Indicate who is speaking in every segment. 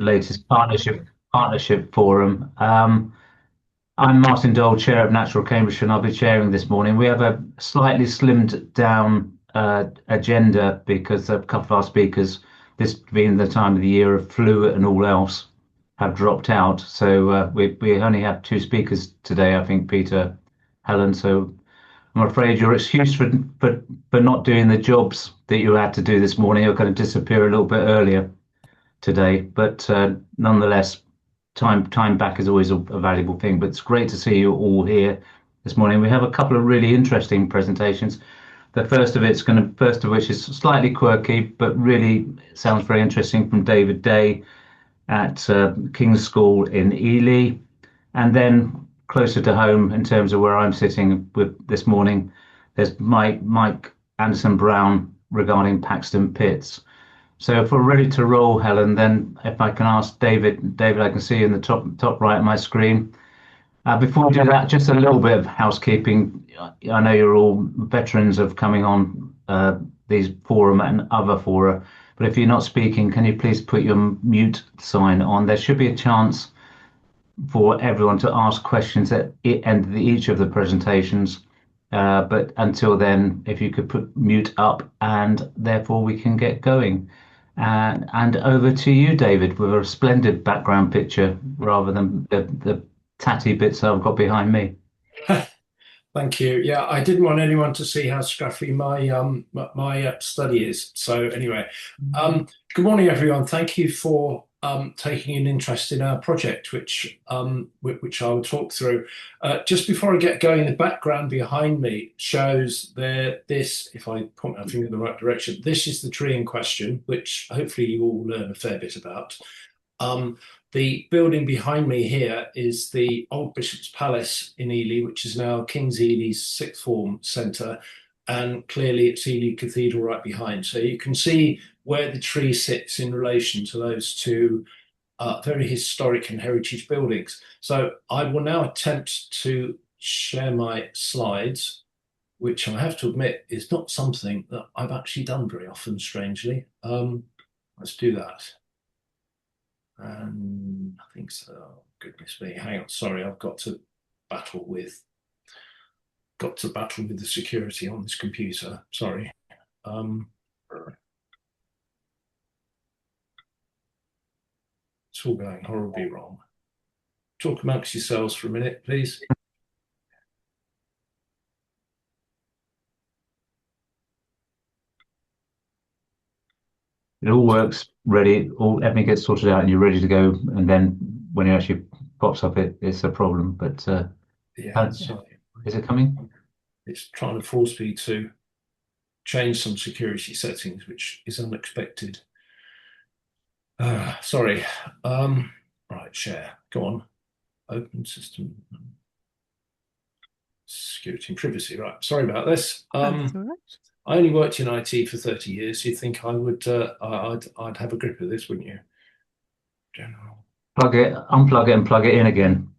Speaker 1: latest partnership forum. I'm Martin Doel, Chair of Natural Cambridgeshire, and I'll be chairing this morning. We have a slightly slimmed down agenda because a couple of our speakers, this being the time of the year of flu and all else, have dropped out. So we only have two speakers today, I think, Peter, Helen. So I'm afraid your excuse for not doing the jobs that you had to do this morning are going to disappear a little bit earlier today. But nonetheless, time back is always a valuable thing. But it's great to see you all here this morning. We have a couple of really interesting presentations. The first of which is slightly quirky, but really sounds very interesting, from David Day at King's School in Ely, and then closer to home in terms of where I'm sitting with this morning, there's Mike Anderson Brown regarding Paxton pits. So if we're ready to roll, Helen, then if I can ask David, I can see you in the top right of my screen. Before we do that, just a little bit of housekeeping. I know you're all veterans of coming on these forum and other fora, but if you're not speaking, can you please put your mute sign on? There should be a chance for everyone to ask questions at the end of each of the presentations. But until then, if you could put mute up, and therefore we can get going. And over to you, David, with a splendid background picture rather than the tatty bits I've got behind me.
Speaker 2: Thank you. Yeah, I didn't want anyone to see how scruffy my study is. So anyway, good morning, everyone. Thank you for taking an interest in our project, which I will talk through. Just before I get going, the background behind me shows this, if I point my finger in the right direction, this is the tree in question, which hopefully you all learn a fair bit about. The building behind me here is the old Bishop's Palace in Ely, which is now King's Ely's sixth form centre, and clearly it's Ely Cathedral right behind. So you can see where the tree sits in relation to those two very historic and heritage buildings. So I will now attempt to share my slides, which I have to admit is not something that I've actually done very often, strangely. Let's do that. And I think so. Oh, goodness me, hang on. Sorry, I've got to battle with the security on this computer. Sorry. It's all going horribly wrong. Talk amongst yourselves for a minute, please.
Speaker 1: It all works, ready, everything gets sorted out, and you're ready to go. And then when it actually pops up, it's a problem. But
Speaker 2: yeah, sorry.
Speaker 1: Is it coming?
Speaker 2: It's trying to force me to change some security settings, which is unexpected. Sorry. Right, share. Go on. Open system. Security and privacy. Right. Sorry about this.
Speaker 3: That's all right.
Speaker 2: I only worked in IT for 30 years. You'd think I would, I'd have a grip of this, wouldn't you? General.
Speaker 1: Plug it, unplug it, and plug it in again.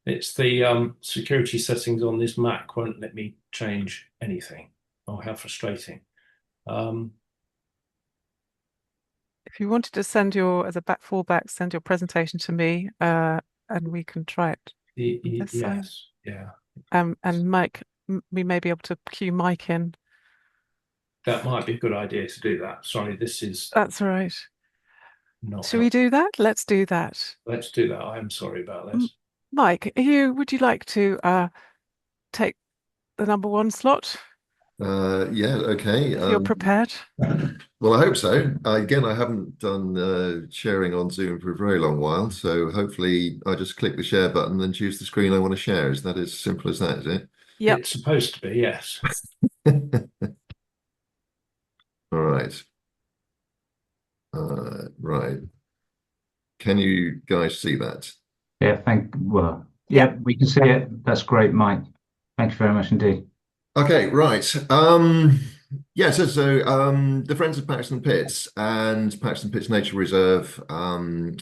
Speaker 2: It's the security settings on this Mac won't let me change anything. Oh, how frustrating.
Speaker 3: If you wanted to send as a fallback, send your presentation to me, and we can try it.
Speaker 2: Yes, yeah.
Speaker 3: And Mike, we may be able to cue Mike in.
Speaker 2: That might be a good idea to do that. Sorry,
Speaker 3: That's all right.
Speaker 2: Not
Speaker 3: Shall we do that? Let's do that.
Speaker 2: Let's do that. I'm sorry about this.
Speaker 3: Mike, would you like to take the number one slot?
Speaker 4: Yeah, okay.
Speaker 3: If you're prepared.
Speaker 4: Well, I hope so. Again, I haven't done sharing on Zoom for a very long while, so hopefully I just click the share button and choose the screen I want to share. Is that as simple as that, is it?
Speaker 3: Yep.
Speaker 2: It's supposed to be, yes.
Speaker 4: All right. Right. Can you guys see that?
Speaker 1: Yeah, yeah, we can see it. That's great, Mike. Thank you very much indeed.
Speaker 4: Okay, right. Yeah, so the Friends of Paxton Pits and Paxton Pits Nature Reserve and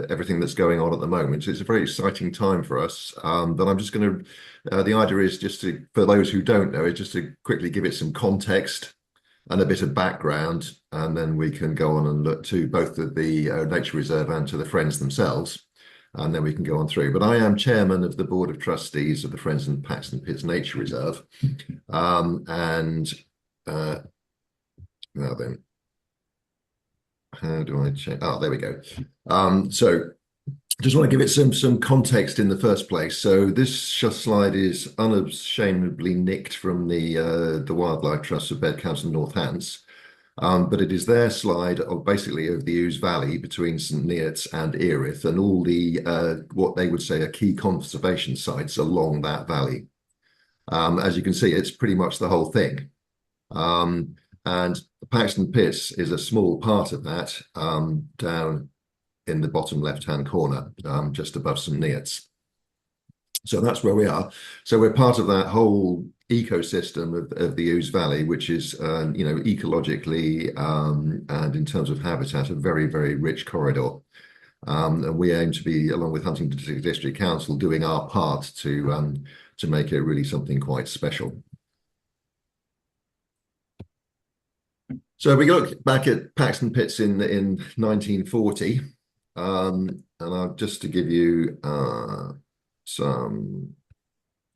Speaker 4: everything that's going on at the moment. So it's a very exciting time for us. But I'm just going to, the idea is just to, for those who don't know, is just to quickly give it some context and a bit of background, and then we can go on and look to both the nature reserve and to the Friends themselves, and then we can go on through. But I am chairman of the board of trustees of the Friends and Paxton Pits Nature Reserve, and now then, how do I check? Oh, there we go. So just want to give it some context in the first place. So this slide is unashamedly nicked from the Wildlife Trust of Bedcounters and North Hants, but it is their slide of basically of the Ouse Valley between St Neots and Erith, and all the what they would say are key conservation sites along that valley. As you can see, it's pretty much the whole thing. And the Paxton Pits is a small part of that, down in the bottom left-hand corner, just above St Neots. So that's where we are. So we're part of that whole ecosystem of the Ouse Valley, which is, ecologically and in terms of habitat, a very, very rich corridor. And we aim to be, along with Huntingdon District Council, doing our part to make it really something quite special. So we look back at Paxton Pits in 1940, and just to give you some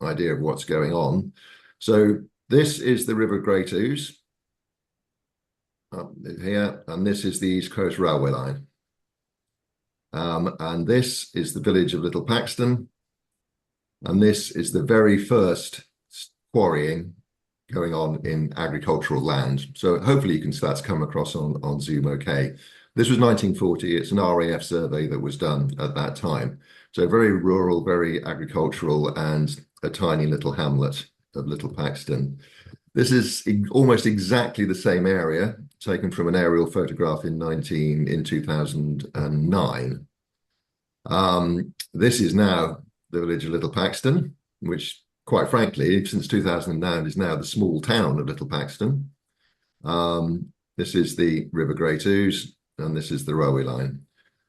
Speaker 4: idea of what's going on. So this is the River Great Ouse up here, and this is the East Coast Railway Line. And this is the village of Little Paxton, and this is the very first quarrying going on in agricultural land. So hopefully you can start to come across on Zoom okay. This was 1940. It's an RAF survey that was done at that time. So very rural, very agricultural, and a tiny little hamlet of Little Paxton. This is almost exactly the same area, taken from an aerial photograph in 2009. This is now the village of Little Paxton, which, quite frankly, since 2009 is now the small town of Little Paxton. This is the River Great Ouse, and this is the railway line.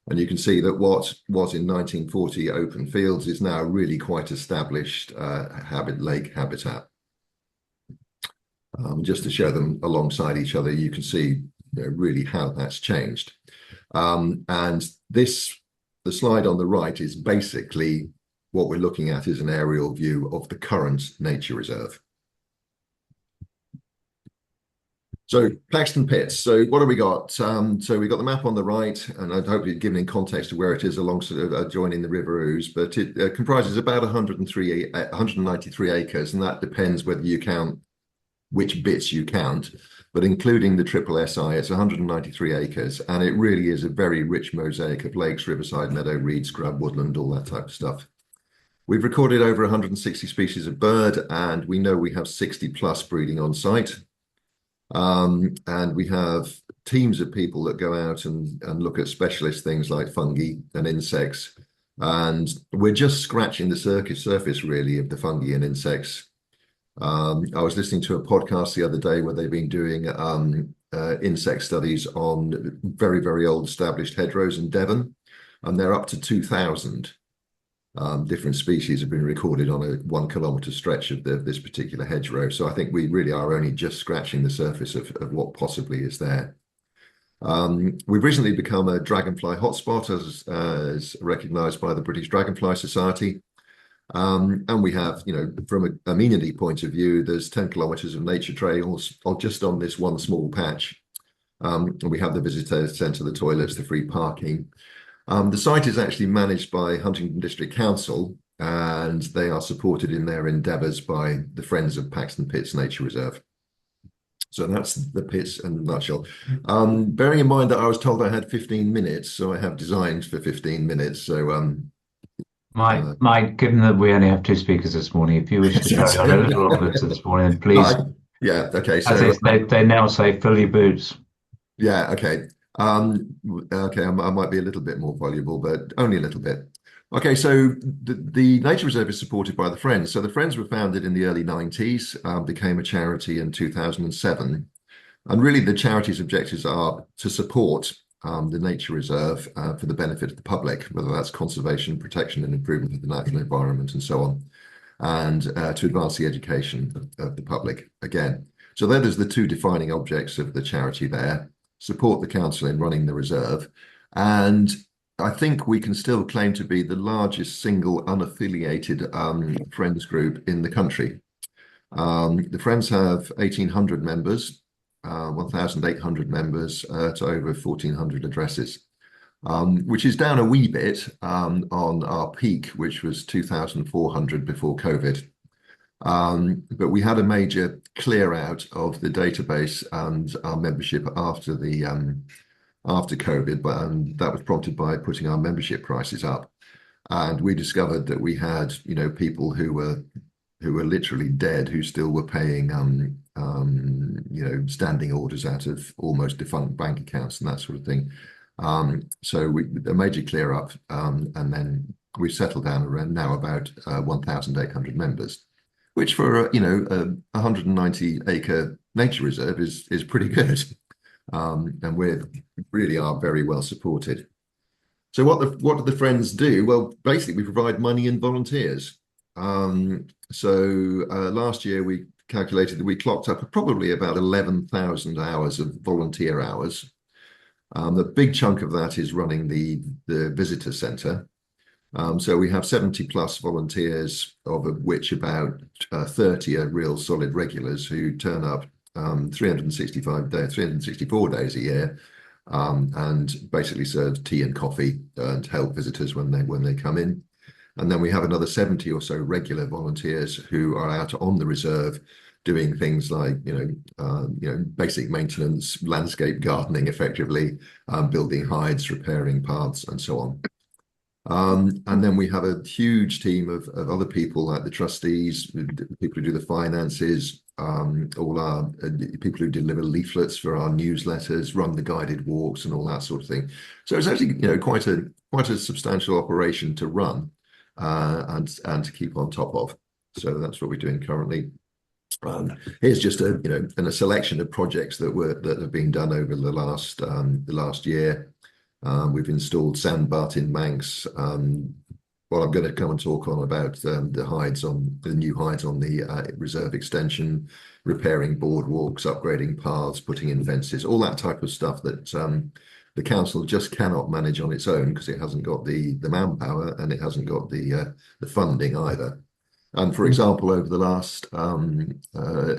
Speaker 4: And you can see that what was in 1940 open fields is now really quite established lake habitat. Just to show them alongside each other, you can see really how that's changed. And the slide on the right is basically what we're looking at is an aerial view of the current nature reserve. So Paxton Pits. So what have we got? So we got the map on the right, and I'd hope you've given in context of where it is alongside adjoining the River Ouse, but it comprises about 193 acres, and that depends whether you count which bits you count, but including the triple SI, it's 193 acres, and it really is a very rich mosaic of lakes, riverside, meadow, reed, scrub, woodland, all that type of stuff. We've recorded over 160 species of bird, and we know we have 60 plus breeding on site. And we have teams of people that go out and look at specialist things like fungi and insects. And we're just scratching the surface really of the fungi and insects. I was listening to a podcast the other day where they've been doing insect studies on very, very old established hedgerows in Devon, and they're up to 2,000. Different species have been recorded on a 1 kilometre stretch of this particular hedgerow. So I think we really are only just scratching the surface of what possibly is there. We've recently become a dragonfly hotspot as recognised by the British Dragonfly Society. And we have, from an amenity point of view, there's 10 kilometres of nature trails just on this one small patch. And we have the visitor centre, the toilets, the free parking. The site is actually managed by Huntingdon District Council, and they are supported in their endeavours by the Friends of Paxton Pits Nature Reserve. So that's the pits in a nutshell. Bearing in mind that I was told I had 15 minutes, so I have designed for 15 minutes. So
Speaker 1: Mike, given that we only have 2 speakers this morning, if you wish to carry on a little longer to this morning, please.
Speaker 4: Yeah, okay. So
Speaker 1: as they now say, fill your boots.
Speaker 4: Yeah, okay. Okay, I might be a little bit more voluble, but only a little bit. Okay, so the Nature Reserve is supported by the Friends. So the Friends were founded in the early 90s, became a charity in 2007. And really the charity's objectives are to support the Nature Reserve for the benefit of the public, whether that's conservation, protection and improvement of the natural environment and so on, and to advance the education of the public again. So there's the two defining objects of the charity there: support the council in running the reserve, and I think we can still claim to be the largest single unaffiliated Friends group in the country. The Friends have 1,800 members, 1,800 members to over 1,400 addresses, which is down a wee bit on our peak, which was 2,400 before COVID. But we had a major clear out of the database and our membership after COVID, but that was prompted by putting our membership prices up. And we discovered that we had, people who were literally dead, who still were paying, standing orders out of almost defunct bank accounts and that sort of thing. So a major clear up, and then we settled down around now about 1,800 members, which for a 190-acre nature reserve is pretty good, and we really are very well supported. So what do the Friends do? Well, basically we provide money and volunteers. Last year we calculated that we clocked up probably about 11,000 hours of volunteer hours. The big chunk of that is running the visitor centre. So we have 70 plus volunteers, of which about 30 are real solid regulars who turn up 364 days a year, and basically serve tea and coffee and help visitors when they come in. And then we have another 70 or so regular volunteers who are out on the reserve doing things like, basic maintenance, landscape gardening, effectively, building hides, repairing paths, and so on. And then we have a huge team of other people, like the trustees, people who do the finances, all our people who deliver leaflets for our newsletters, run the guided walks, and all that sort of thing. So it's actually, quite a substantial operation to run, and to keep on top of. So that's what we're doing currently. Here's just a selection of projects that have been done over the last year. We've installed sandbar in banks. Well, I'm going to come and talk on about the new hides on the reserve extension, repairing boardwalks, upgrading paths, putting in fences, all that type of stuff that the council just cannot manage on its own, because it hasn't got the manpower and it hasn't got the funding either. And for example, over the last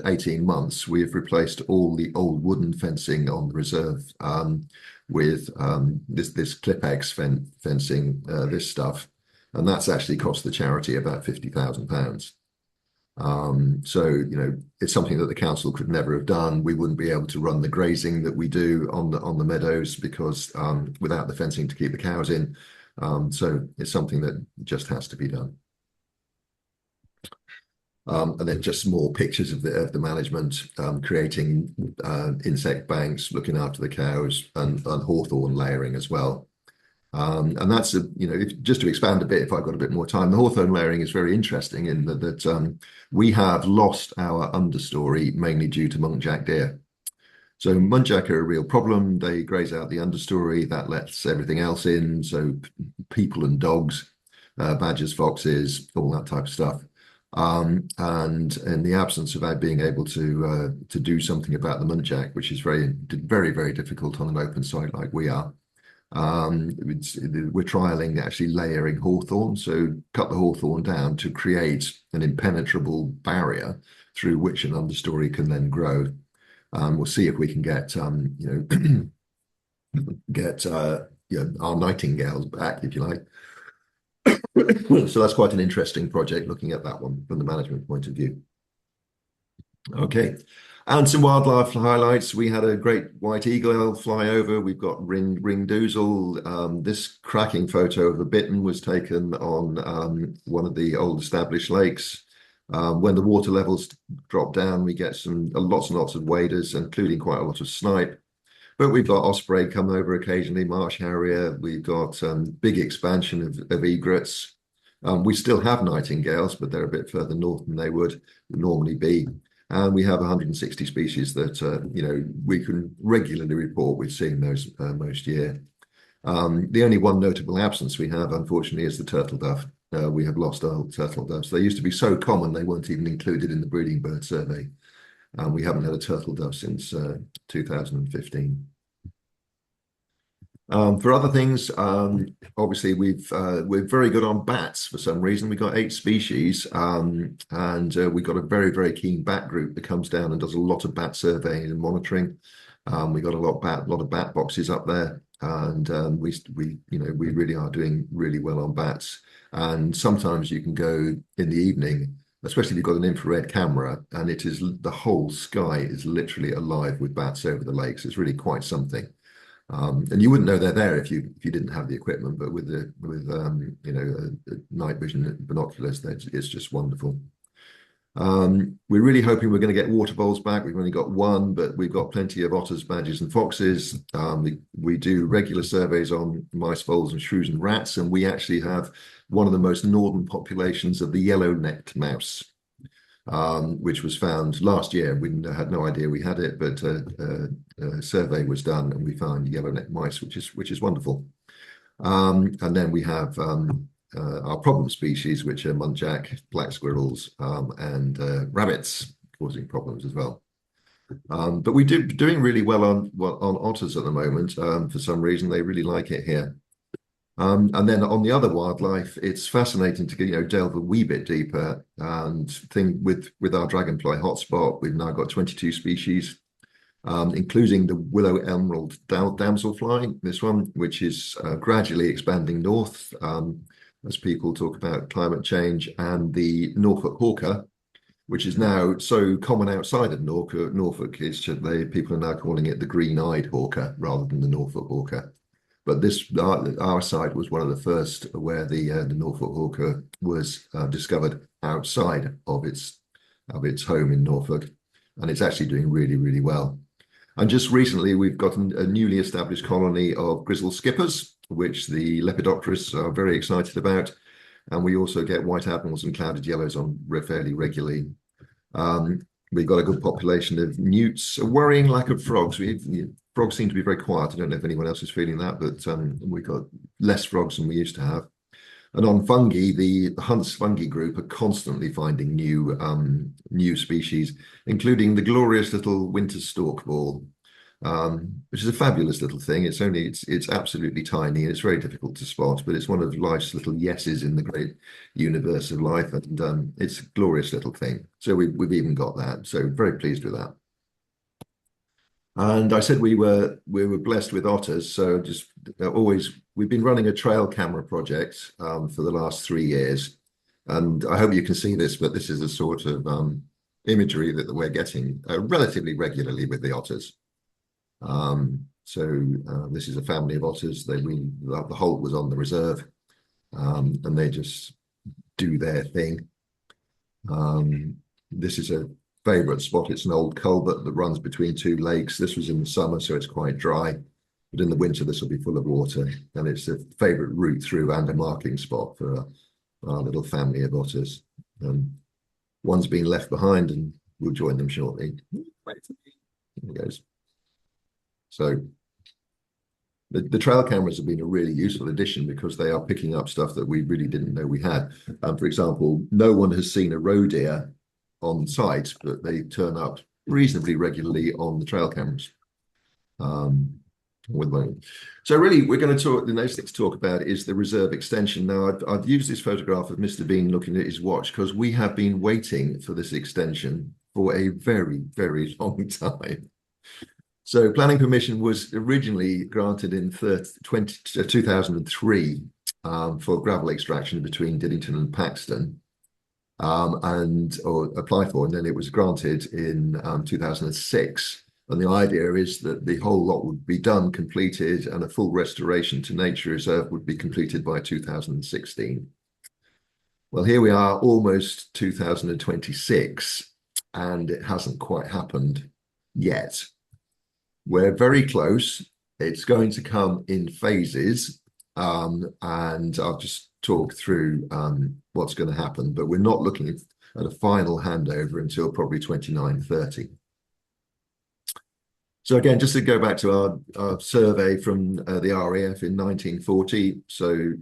Speaker 4: 18 months, we've replaced all the old wooden fencing on the reserve with this Clip-X fencing, this stuff, and that's actually cost the charity about £50,000. So it's something that the council could never have done. We wouldn't be able to run the grazing that we do on the meadows, because without the fencing to keep the cows in. So it's something that just has to be done. And then just more pictures of the management, creating insect banks, looking after the cows, and hawthorn layering as well. And that's just to expand a bit, if I've got a bit more time, the hawthorn layering is very interesting in that we have lost our understory mainly due to muntjac deer. So muntjac are a real problem. They graze out the understory, that lets everything else in. So people and dogs, badgers, foxes, all that type of stuff. And in the absence of our being able to do something about the muntjac, which is very, very, very difficult on an open site like we are, we're trialing actually layering hawthorn. So cut the hawthorn down to create an impenetrable barrier through which an understory can then grow. We'll see if we can get our nightingales back, if you like. So that's quite an interesting project, looking at that one from the management point of view. Okay, and some wildlife highlights. We had a great white eagle fly over. We've got ring doozle. This cracking photo of a bittern was taken on one of the old established lakes. When the water levels drop down, we get lots and lots of waders, including quite a lot of snipe. But we've got osprey come over occasionally, marsh harrier. We've got big expansion of egrets. We still have nightingales, but they're a bit further north than they would normally be. And we have 160 species that we can regularly report we've seen those most year. The only one notable absence we have, unfortunately, is the turtle dove. We have lost our turtle doves. They used to be so common they weren't even included in the breeding bird survey. and we haven't had a turtle dove since 2015. For other things, obviously we're very good on bats for some reason. We've got 8 species, and we've got a very, very keen bat group that comes down and does a lot of bat surveying and monitoring. We've got a lot of bat boxes up there, and we really are doing really well on bats. And sometimes you can go in the evening, especially if you've got an infrared camera, and the whole sky is literally alive with bats over the lakes. It's really quite something. And you wouldn't know they're there if you didn't have the equipment, but with night vision binoculars, it's just wonderful. We're really hoping we're going to get water voles back. We've only got one, but we've got plenty of otters, badgers, and foxes. We do regular surveys on mice, voles, and shrews and rats, and we actually have one of the most northern populations of the yellow-necked mouse, which was found last year. We had no idea we had it, but a survey was done, and we found yellow-necked mice, which is wonderful. And then we have our problem species, which are muntjac, black squirrels, and rabbits, causing problems as well. But we're doing really well on otters at the moment. For some reason, they really like it here. And then on the other wildlife, it's fascinating to delve a wee bit deeper. And with our dragonfly hotspot, we've now got 22 species, including the willow emerald damselfly, this one, which is gradually expanding north as people talk about climate change, and the Norfolk hawker, which is now so common outside of Norfolk. People are now calling it the green-eyed hawker rather than the Norfolk hawker. But our site was one of the first where the Norfolk hawker was discovered outside of its home in Norfolk, and it's actually doing really, really well. And just recently, we've got a newly established colony of grizzled skippers, which the lepidopterists are very excited about. And we also get white admirals and clouded yellows on fairly regularly. We've got a good population of newts, a worrying lack of frogs. Frogs seem to be very quiet. I don't know if anyone else is feeling that, but we've got less frogs than we used to have. And on fungi, the Hunt's fungi group are constantly finding new species, including the glorious little winter stalk ball, which is a fabulous little thing. It's absolutely tiny, and it's very difficult to spot, but it's one of life's little yeses in the great universe of life, and it's a glorious little thing. So we've even got that. So very pleased with that. And I said we were blessed with otters. So we've been running a trail camera project for the last 3 years, and I hope you can see this, but this is a sort of imagery that we're getting relatively regularly with the otters. This is a family of otters. The holt was on the reserve, and they just do their thing. This is a favourite spot. It's an old culvert that runs between 2 lakes. This was in the summer, so it's quite dry, but in the winter this will be full of water, and it's a favourite route through and a marking spot for our little family of otters. One's been left behind, and we'll join them shortly. There he goes. So the trail cameras have been a really useful addition because they are picking up stuff that we really didn't know we had. For example, no one has seen a roe deer on site, but they turn up reasonably regularly on the trail cameras. So really, we're going to talk. The next thing to talk about is the reserve extension. Now, I've used this photograph of Mr. Bean looking at his watch because we have been waiting for this extension for a very, very long time. So planning permission was originally granted in 2003 for gravel extraction between Diddington and Paxton, or applied for, and then it was granted in 2006. And the idea is that the whole lot would be done, completed, and a full restoration to nature reserve would be completed by 2016. Well, here we are, almost 2026, and it hasn't quite happened yet. We're very close. It's going to come in phases, and I'll just talk through what's going to happen, but we're not looking at a final handover until probably 29-30. So again, just to go back to our survey from the RAF in 1940. So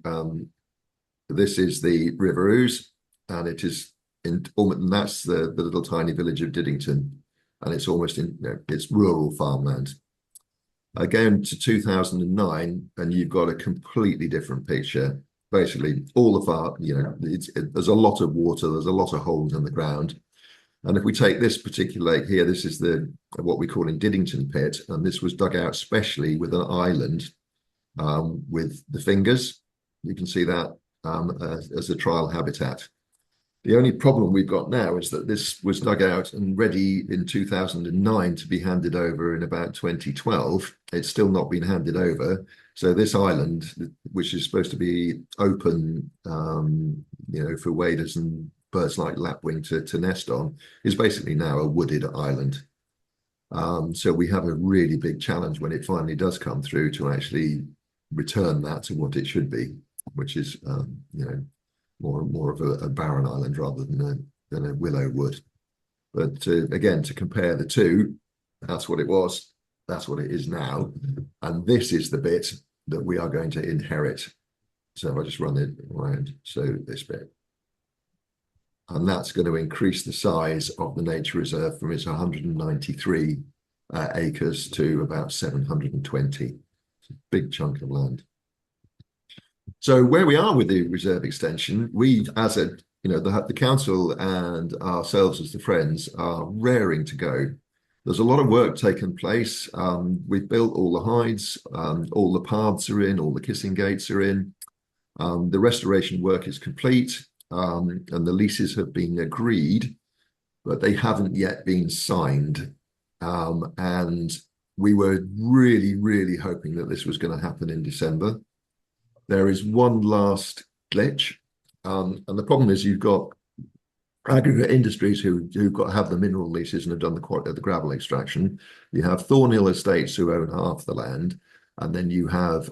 Speaker 4: this is the River Ouse, and it is and that's the little tiny village of Diddington. and it's almost it's rural farmland. Again to 2009, and you've got a completely different picture. Basically, all of our, there's a lot of water, there's a lot of holes in the ground. And if we take this particular lake here, this is what we call in Diddington Pit, and this was dug out specially with an island with the fingers. You can see that as a trial habitat. The only problem we've got now is that this was dug out and ready in 2009 to be handed over in about 2012. It's still not been handed over. So this island, which is supposed to be open, for waders and birds like lapwing to nest on, is basically now a wooded island. So we have a really big challenge when it finally does come through to actually return that to what it should be, which is, more of a barren island rather than a willow wood. But again, to compare the two, that's what it was, that's what it is now, and this is the bit that we are going to inherit. So I'll just run it around. So this bit, and that's going to increase the size of the nature reserve from its 193 acres to about 720. It's a big chunk of land. So where we are with the reserve extension, we, as the council and ourselves as the Friends, are raring to go. There's a lot of work taken place. We've built all the hides, all the paths are in, all the kissing gates are in. The restoration work is complete, and the leases have been agreed, but they haven't yet been signed. And we were really, really hoping that this was going to happen in December. There is one last glitch, and the problem is you've got aggregate industries who've got to have the mineral leases and have done the gravel extraction. You have Thornhill Estates who own half the land, and then you have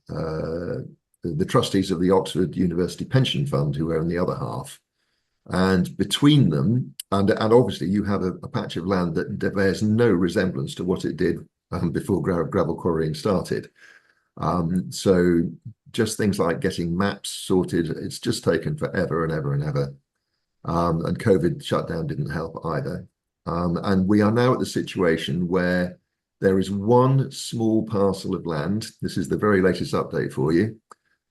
Speaker 4: the trustees of the Oxford University Pension Fund who own the other half. And between them, and obviously you have a patch of land that bears no resemblance to what it did before gravel quarrying started. So just things like getting maps sorted, it's just taken forever and ever and ever. And COVID shutdown didn't help either. And we are now at the situation where there is one small parcel of land. This is the very latest update for you.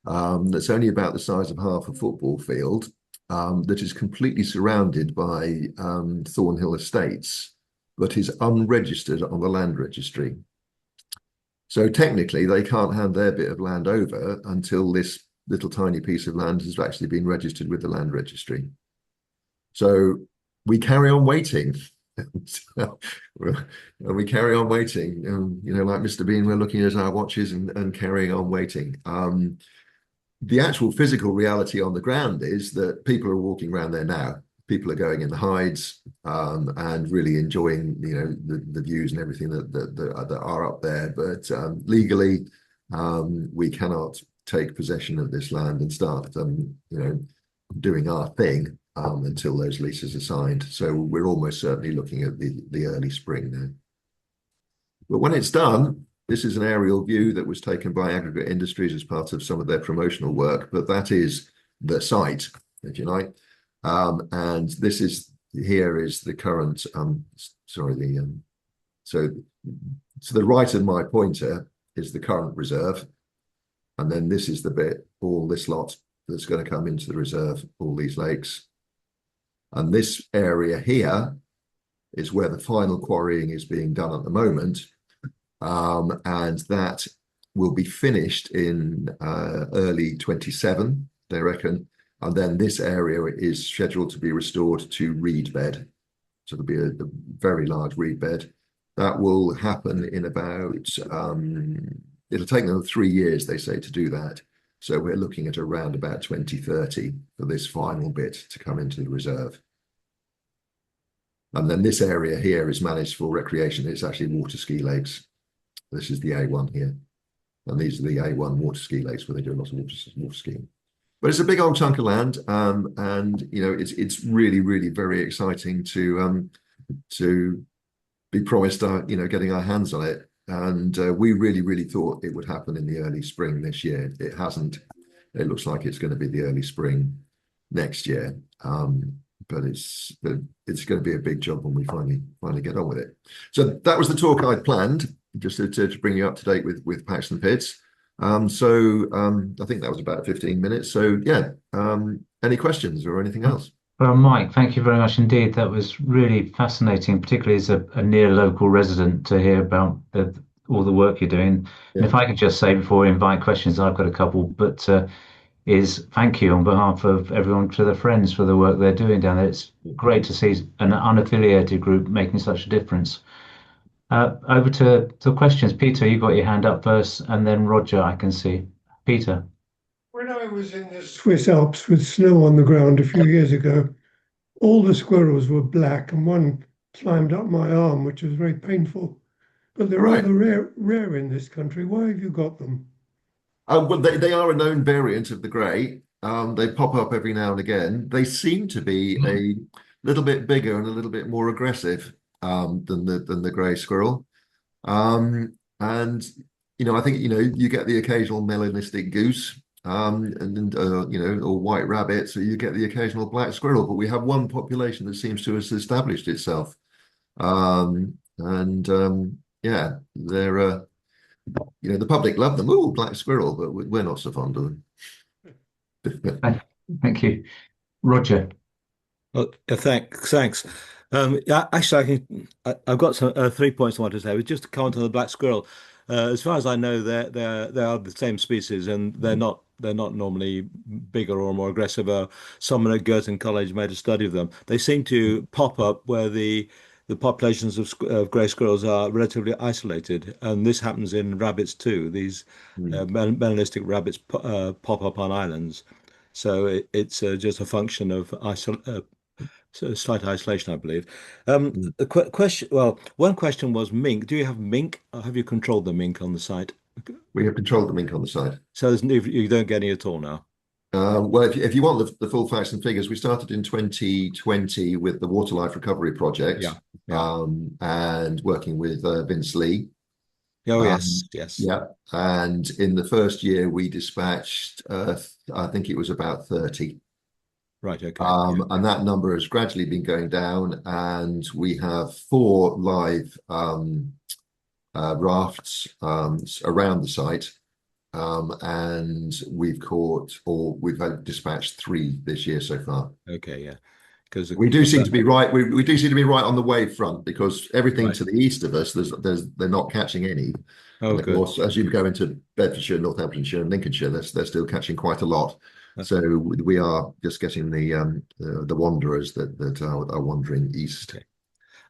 Speaker 4: That's only about the size of half a football field, that is completely surrounded by Thornhill Estates, but is unregistered on the land registry. So technically, they can't hand their bit of land over until this little tiny piece of land has actually been registered with the land registry. So we carry on waiting. And we carry on waiting. Like Mr. Bean, we're looking at our watches and carrying on waiting. The actual physical reality on the ground is that people are walking around there now. People are going in the hides and really enjoying, the views and everything that are up there. But legally, we cannot take possession of this land and start, doing our thing until those leases are signed. So we're almost certainly looking at the early spring now. But when it's done, this is an aerial view that was taken by Aggregate Industries as part of some of their promotional work. But that is the site, if you like. And this is the current, so to the right of my pointer is the current reserve. And then this is the bit, all this lot that's going to come into the reserve, all these lakes. And this area here is where the final quarrying is being done at the moment. And that will be finished in early 27, they reckon. And then this area is scheduled to be restored to reed bed. So there'll be a very large reed bed. That will happen in about, it'll take them 3 years, they say, to do that. So we're looking at around about 2030 for this final bit to come into the reserve. And then this area here is managed for recreation. It's actually water ski lakes. This is the A1 here. And these are the A1 water ski lakes where they do a lot of water skiing. But it's a big old chunk of land, and it's really, really very exciting to be promised getting our hands on it. And we really, really thought it would happen in the early spring this year. It hasn't. It looks like it's going to be the early spring next year. but it's going to be a big job when we finally get on with it. So that was the talk I'd planned, just to bring you up to date with Paxton Pits. I think that was about 15 minutes. So yeah, any questions or anything else?
Speaker 1: Well, Mike, thank you very much indeed. That was really fascinating, particularly as a near local resident, to hear about all the work you're doing. And
Speaker 4: Yeah.
Speaker 1: if I could just say before we invite questions, I've got a couple, but is thank you on behalf of everyone to the friends for the work they're doing down there. It's great to see an unaffiliated group making such a difference. Over to questions. Peter, you got your hand up first, and then Roger, I can see. Peter.
Speaker 5: When I was in the Swiss Alps with snow on the ground a few years ago, all the squirrels were black, and one climbed up my arm, which was very painful. But they're
Speaker 4: Right.
Speaker 5: rather rare in this country. Why have you got them?
Speaker 4: Well, they are a known variant of the grey. They pop up every now and again. They seem to be a little bit bigger and a little bit more aggressive than the grey squirrel. And I think you get the occasional melanistic goose, or white rabbit, so you get the occasional black squirrel. But we have one population that seems to have established itself, yeah, they're. The public love them. Oh, black squirrel, but we're not so fond of them.
Speaker 1: Thank you. Roger.
Speaker 6: Well, thanks. Actually, I've got some 3 points I want to say. Just to comment on the black squirrel. As far as I know, they are the same species, and they're not normally bigger or more aggressive. Someone at Girton College made a study of them. They seem to pop up where the populations of grey squirrels are relatively isolated, and this happens in rabbits too. These melanistic rabbits pop up on islands, so it's just a function of slight isolation, I believe. The question, well, one question was mink. Do you have mink? Or have you controlled the mink on the site?
Speaker 4: We have controlled the mink on the site.
Speaker 6: So you don't get any at all now.
Speaker 4: Well, if you want the full facts and figures, we started in 2020 with the Water Life Recovery Project, and working with Vince Lee.
Speaker 6: Oh, yes.
Speaker 4: Yeah, and in the first year we dispatched, I think it was about 30.
Speaker 6: Right, okay.
Speaker 4: And that number has gradually been going down, and we have 4 live rafts around the site. And we've had dispatched 3 this year so far.
Speaker 6: Okay, yeah, because
Speaker 4: we do seem to be right. We do seem to be right on the wave front, because everything to the east of us, they're not catching any.
Speaker 6: Oh,
Speaker 4: and of
Speaker 6: good.
Speaker 4: course, as you go into Bedfordshire, Northamptonshire, and Lincolnshire, they're still catching quite a lot. So we are just getting the wanderers that are wandering east.
Speaker 6: Okay.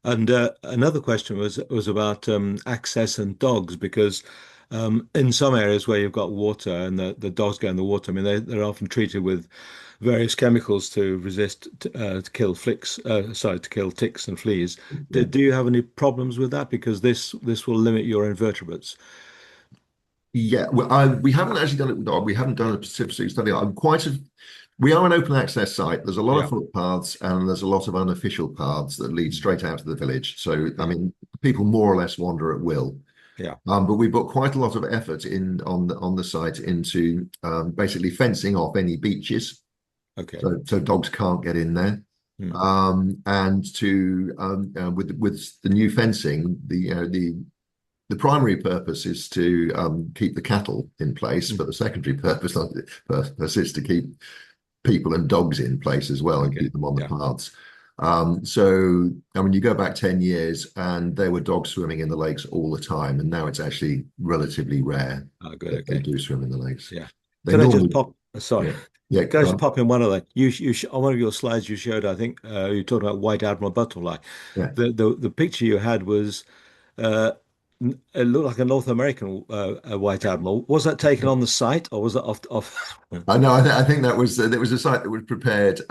Speaker 6: And another question was about access and dogs, because in some areas where you've got water and the dogs go in the water, I mean, they're often treated with various chemicals to resist to kill ticks and fleas. Do you have any problems with that? Because this will limit your invertebrates.
Speaker 4: Yeah, well, we haven't actually done it. No, we haven't done a specific study. We are an open access site. There's a lot of footpaths, and there's a lot of unofficial paths that lead straight out of the village. So, I mean, people more or less wander at will.
Speaker 6: Yeah.
Speaker 4: But we put quite a lot of effort on the site into basically fencing off any beaches.
Speaker 6: Okay.
Speaker 4: So dogs can't get in there. And with the new fencing, the primary purpose is to keep the cattle in place, but the secondary purpose is to keep people and dogs in place as well, and keep them on the paths. So, I mean, you go back 10 years and there were dogs swimming in the lakes all the time, and now it's actually relatively rare that they do swim in the lakes.
Speaker 6: Yeah.
Speaker 4: Can
Speaker 6: I just pop? Sorry.
Speaker 4: Yeah.
Speaker 6: Can I just pop in one other? On one of your slides you showed, I think you talked about white admiral butterfly.
Speaker 4: Yeah.
Speaker 6: The picture you had was it looked like a North American white admiral. Was that taken on the site, or was that off?
Speaker 4: I know. I think that was a site that was prepared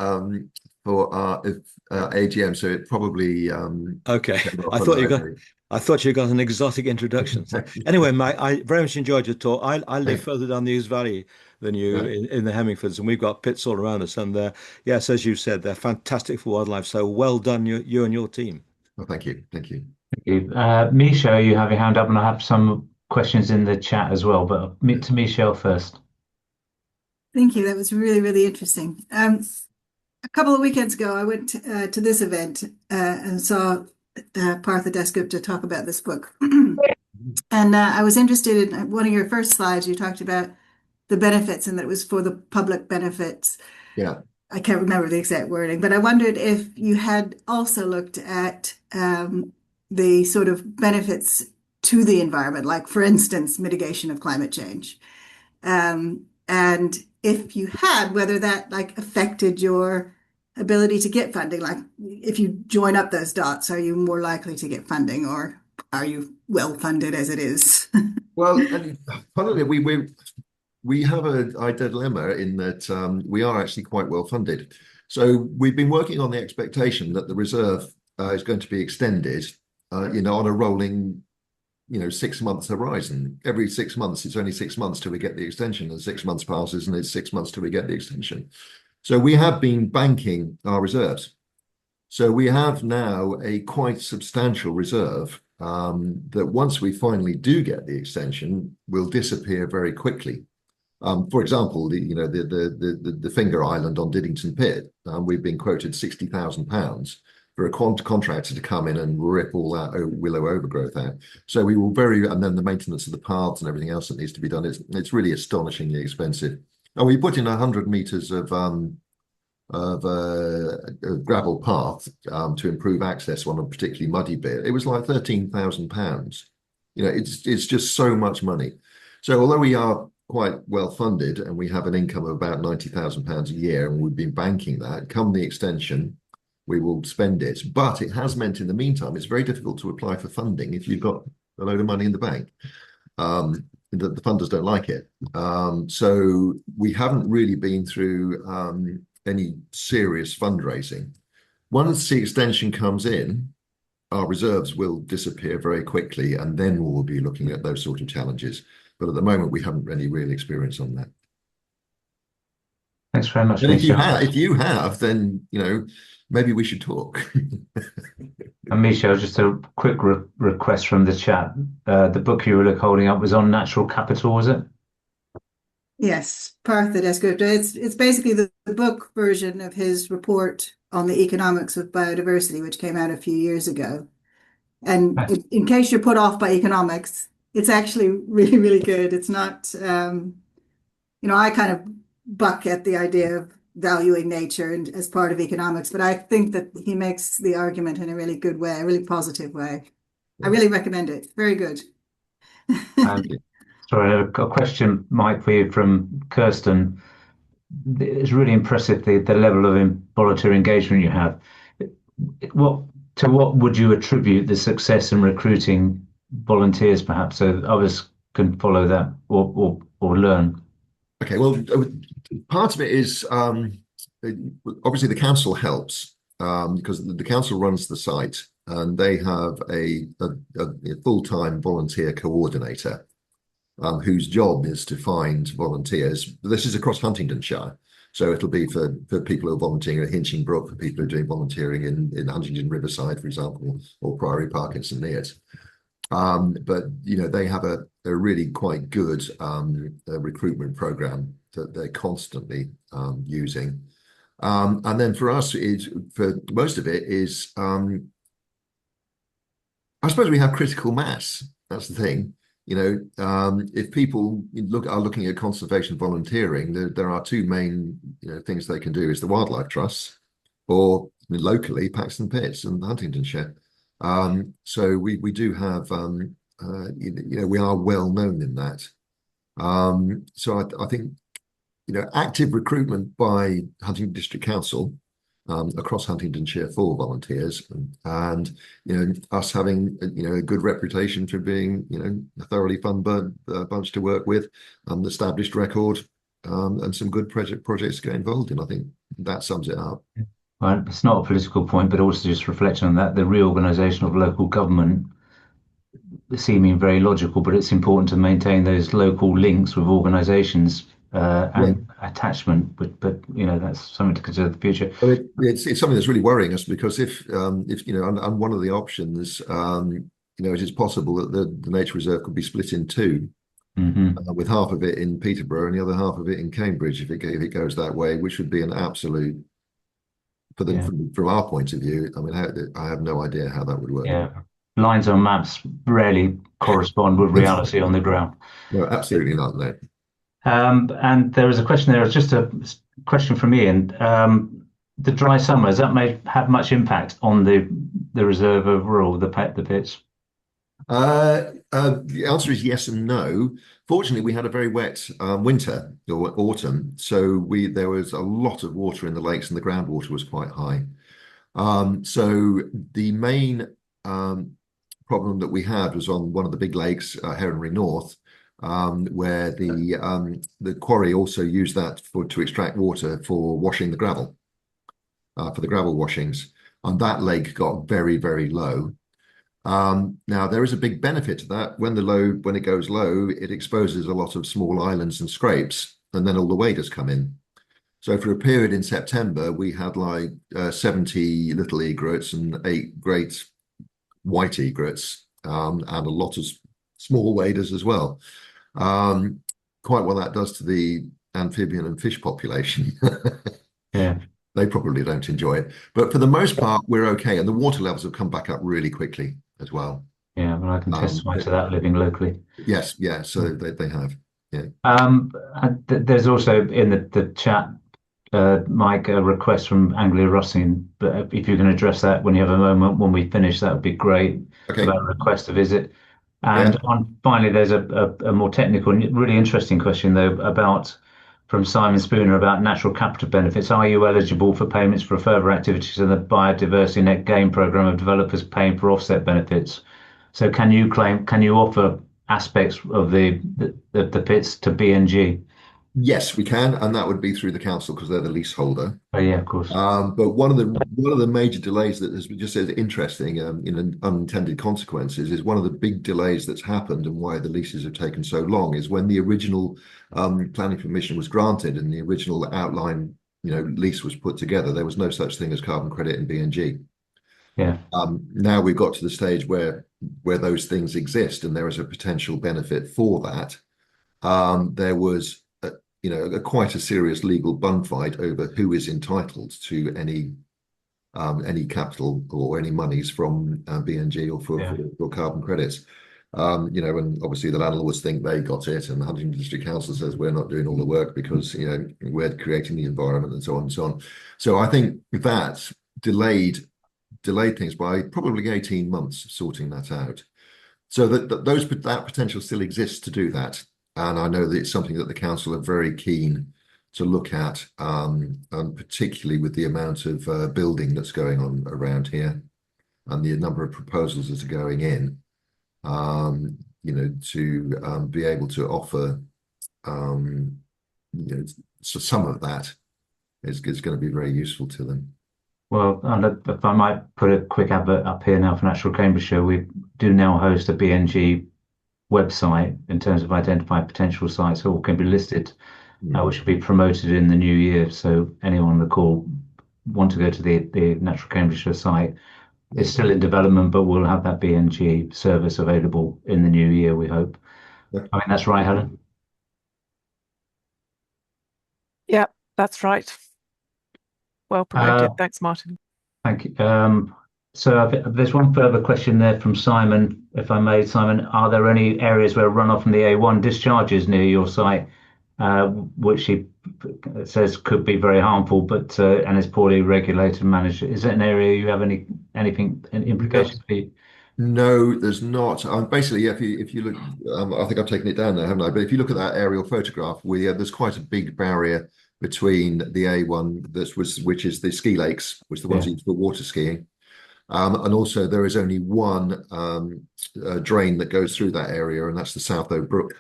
Speaker 4: for our AGM, so it probably
Speaker 6: okay. I thought you got an exotic introduction. So, anyway, Mike, I very much enjoyed your talk. I live further down the Ouse Valley than you in the Hemmingfords, and we've got pits all around us. And yes, as you said, they're fantastic for wildlife. So well done, you and your team.
Speaker 4: Well, thank you.
Speaker 1: Thank you. Michelle, you have your hand up, and I have some questions in the chat as well, but to Michelle first.
Speaker 7: Thank you. That was really, really interesting. a couple of weekends ago, I went to this event and saw Partha Dasgupta talk about this book. And I was interested in one of your first slides. You talked about the benefits and that it was for the public benefits.
Speaker 4: Yeah.
Speaker 7: I can't remember the exact wording, but I wondered if you had also looked at the sort of benefits to the environment, like, for instance, mitigation of climate change. And if you had, whether that like affected your ability to get funding, like if you join up those dots, are you more likely to get funding, or are you well funded as it is?
Speaker 4: Well, and funnily, we have a dilemma in that we are actually quite well funded. So we've been working on the expectation that the reserve is going to be extended, on a rolling, 6 months horizon. Every 6 months, it's only 6 months till we get the extension, and 6 months passes, and it's 6 months till we get the extension. So we have been banking our reserves. So we have now a quite substantial reserve that once we finally do get the extension, will disappear very quickly. For example, the Finger Island on Diddington Pit, we've been quoted £60,000 for a contractor to come in and rip all that willow overgrowth out. So we will and then the maintenance of the paths and everything else that needs to be done, it's really astonishingly expensive. And we put in 100 meters of a gravel path to improve access on a particularly muddy bit. It was like £13,000. It's just so much money. So although we are quite well funded and we have an income of about £90,000 a year, and we've been banking that, come the extension, we will spend it. But it has meant in the meantime, it's very difficult to apply for funding if you've got a load of money in the bank. The funders don't like it. So we haven't really been through any serious fundraising. Once the extension comes in, our reserves will disappear very quickly, and then we'll be looking at those sort of challenges. But at the moment, we haven't any real experience on that.
Speaker 1: Thanks very much,
Speaker 4: And
Speaker 1: Misha.
Speaker 4: if you have, then maybe we should talk.
Speaker 1: And Misha, just a quick request from the chat. The book you were holding up was on natural capital, was it?
Speaker 7: Yes, Partha Dasgupta. It's basically the book version of his report on the economics of biodiversity, which came out a few years ago. And in case you're put off by economics, it's actually really, really good. It's not, I kind of buck at the idea of valuing nature and as part of economics, but I think that he makes the argument in a really good way, a really positive way. I really recommend it. Very good.
Speaker 1: Sorry, a question, Mike, for you from Kirsten. It's really impressive the level of volunteer engagement you have. To what would you attribute the success in recruiting volunteers, perhaps, so others can follow that or learn?
Speaker 4: Okay, well, part of it is obviously the council helps because the council runs the site, and they have a full-time volunteer coordinator whose job is to find volunteers. This is across Huntingdonshire, so it'll be for people who are volunteering at Hinchingbrook, for people who are doing volunteering in Huntingdon Riverside, for example, or Priory Park in St Neots. But they have a really quite good recruitment program that they're constantly using. And then for us, for most of it is, I suppose we have critical mass. That's the thing. If people are looking at conservation volunteering, there are two main things they can do: is the wildlife trusts, or locally Paxton Pits and Huntingdonshire. So we do have we are well known in that. So I think active recruitment by Huntingdon District Council across Huntingdonshire for volunteers, and us having a good reputation for being a thoroughly fun bunch to work with, established record, and some good projects to get involved in. I think that sums it up.
Speaker 1: Well, it's not a political point, but also just reflection on that. The reorganisation of local government seeming very logical, but it's important to maintain those local links with organisations and attachment. But that's something to consider in the future.
Speaker 4: But it's something that's really worrying us, because if and one of the options, it is possible that the nature reserve could be split in two, with half of it in Peterborough and the other half of it in Cambridge, if it goes that way, which would be an absolute for
Speaker 1: Yeah.
Speaker 4: from our point of view, I mean, I have no idea how that would work.
Speaker 1: Yeah. Lines on maps rarely correspond with reality on the ground.
Speaker 4: No, absolutely not. No.
Speaker 1: And there was a question there, just a question from Ian. The dry summer, has that have much impact on the reserve overall, the pits?
Speaker 4: The answer is yes and no. Fortunately, we had a very wet winter or autumn, so there was a lot of water in the lakes, and the groundwater was quite high. So the main problem that we had was on one of the big lakes, Heronry North, where the quarry also used that to extract water for washing the gravel, for the gravel washings, and that lake got very, very low. Now there is a big benefit to that. When it goes low, it exposes a lot of small islands and scrapes, and then all the waders come in. So for a period in September, we had like 70 little egrets and 8 great white egrets, and a lot of small waders as well. Quite what that does to the amphibian and fish population.
Speaker 1: Yeah.
Speaker 4: They probably don't enjoy it. But for the most part, we're okay. And the water levels have come back up really quickly as well.
Speaker 1: Yeah, well, I can testify to that living locally.
Speaker 4: Yes, yeah, so they have. Yeah.
Speaker 1: And there's also in the chat, Mike, a request from Anglia Russin, but if you can address that when you have a moment when we finish, that would be great.
Speaker 4: Okay.
Speaker 1: About a request to visit. And finally, there's a more technical, really interesting question though from Simon Spooner about natural capital benefits. Are you eligible for payments for further activities in the biodiversity net gain program of developers paying for offset benefits? So can you offer aspects of the pits to BNG?
Speaker 4: Yes, we can, and that would be through the council because they're the leaseholder.
Speaker 1: Oh yeah, of course.
Speaker 4: But one of the major delays that has just as interesting, unintended consequences, is one of the big delays that's happened and why the leases have taken so long is when the original planning permission was granted and the original outline, lease was put together. There was no such thing as carbon credit in BNG.
Speaker 1: Yeah.
Speaker 4: Now we've got to the stage where those things exist and there is a potential benefit for that. There was quite a serious legal bun fight over who is entitled to any capital or any monies from BNG or for carbon credits. And obviously the landlords think they got it, and the Huntingdon District Council says we're not doing all the work because we're creating the environment and so on and so on. So I think that delayed things by probably 18 months sorting that out. So that potential still exists to do that. And I know that it's something that the council are very keen to look at, and particularly with the amount of building that's going on around here and the number of proposals that are going in, to be able to offer, so some of that is going to be very useful to them.
Speaker 1: Well, if I might put a quick advert up here now for Natural Cambridgeshire, we do now host a BNG website in terms of identifying potential sites all can be listed, which will be promoted in the new year. So anyone on the call want to go to the Natural Cambridgeshire site, it's still in development, but we'll have that BNG service available in the new year, we hope. I mean, that's right, Helen?
Speaker 3: Yeah, that's right. Well promoted. Thanks, Martin.
Speaker 1: Thank you. So there's one further question there from Simon, if I may. Simon, are there any areas where runoff from the A1 discharges near your site, which he says could be very harmful, but and is poorly regulated and managed? Is it an area you have any implications for you?
Speaker 4: No, there's not. Basically, if you look, I think I've taken it down there, haven't I? But if you look at that aerial photograph, there's quite a big barrier between the A1, which is the ski lakes, which are the ones used for water skiing. And also there is only one drain that goes through that area, and that's the Southo Brook.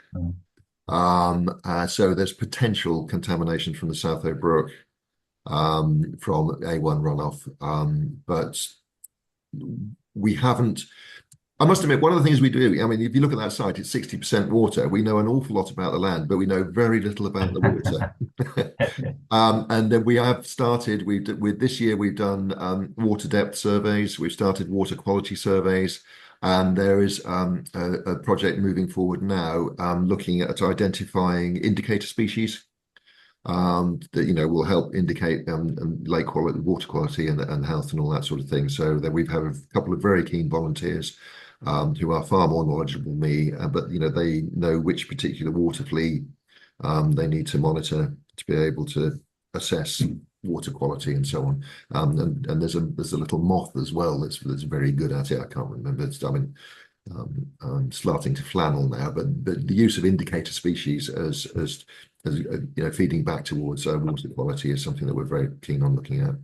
Speaker 4: So there's potential contamination from the Southo Brook from A1 runoff, but we haven't. I must admit, one of the things we do, I mean, if you look at that site, it's 60% water. We know an awful lot about the land, but we know very little about the water. And then we have started, this year we've done water depth surveys, we've started water quality surveys, and there is a project moving forward now looking at identifying indicator species. that will help indicate lake quality, water quality, and health and all that sort of thing. So that we've had a couple of very keen volunteers who are far more knowledgeable than me, but they know which particular water flea they need to monitor to be able to assess water quality and so on. And there's a little moth as well that's very good at it. I can't remember. I'm starting to flannel now, but the use of indicator species as feeding back towards water quality is something that we're very keen on looking at.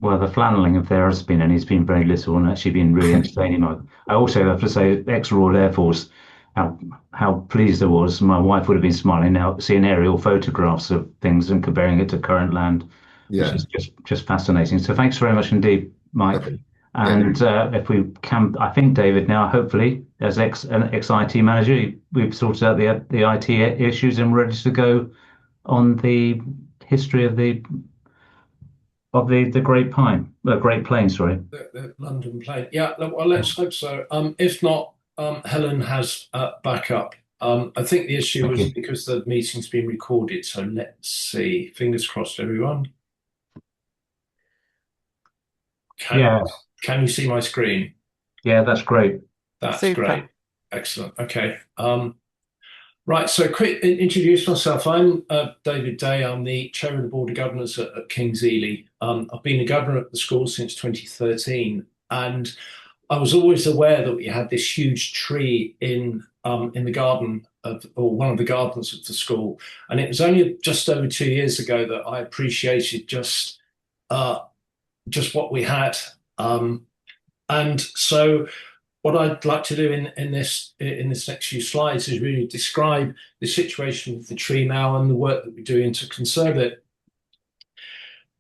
Speaker 1: Well, the flanneling, if there has been any, has been very little and actually been really entertaining. I also have to say, ex-Royal Air Force, how pleased I was. My wife would have been smiling now seeing aerial photographs of things and comparing it to current land, which is just fascinating. So thanks very much indeed, Mike.
Speaker 4: Okay.
Speaker 1: And if we can, I think David now, hopefully, as ex-IT manager, we've sorted out the IT issues and we're ready to go on the history of the Great Plain, sorry.
Speaker 2: The London Plain. Yeah, well, let's hope so. If not, Helen has backup. I think the issue was because the meeting's been recorded. So let's see. Fingers crossed, everyone. Can you see my screen?
Speaker 1: Yeah, that's great.
Speaker 2: That's
Speaker 3: Super.
Speaker 2: great. Excellent. Okay. Right, so quick introduce myself. I'm David Day. I'm the chair of the Board of Governors at King's Ely. I've been a governor at the school since 2013, and I was always aware that we had this huge tree in the garden or one of the gardens of the school, and it was only just over 2 years ago that I appreciated just what we had, and so. What I'd like to do in this next few slides is really describe the situation with the tree now and the work that we're doing to conserve it.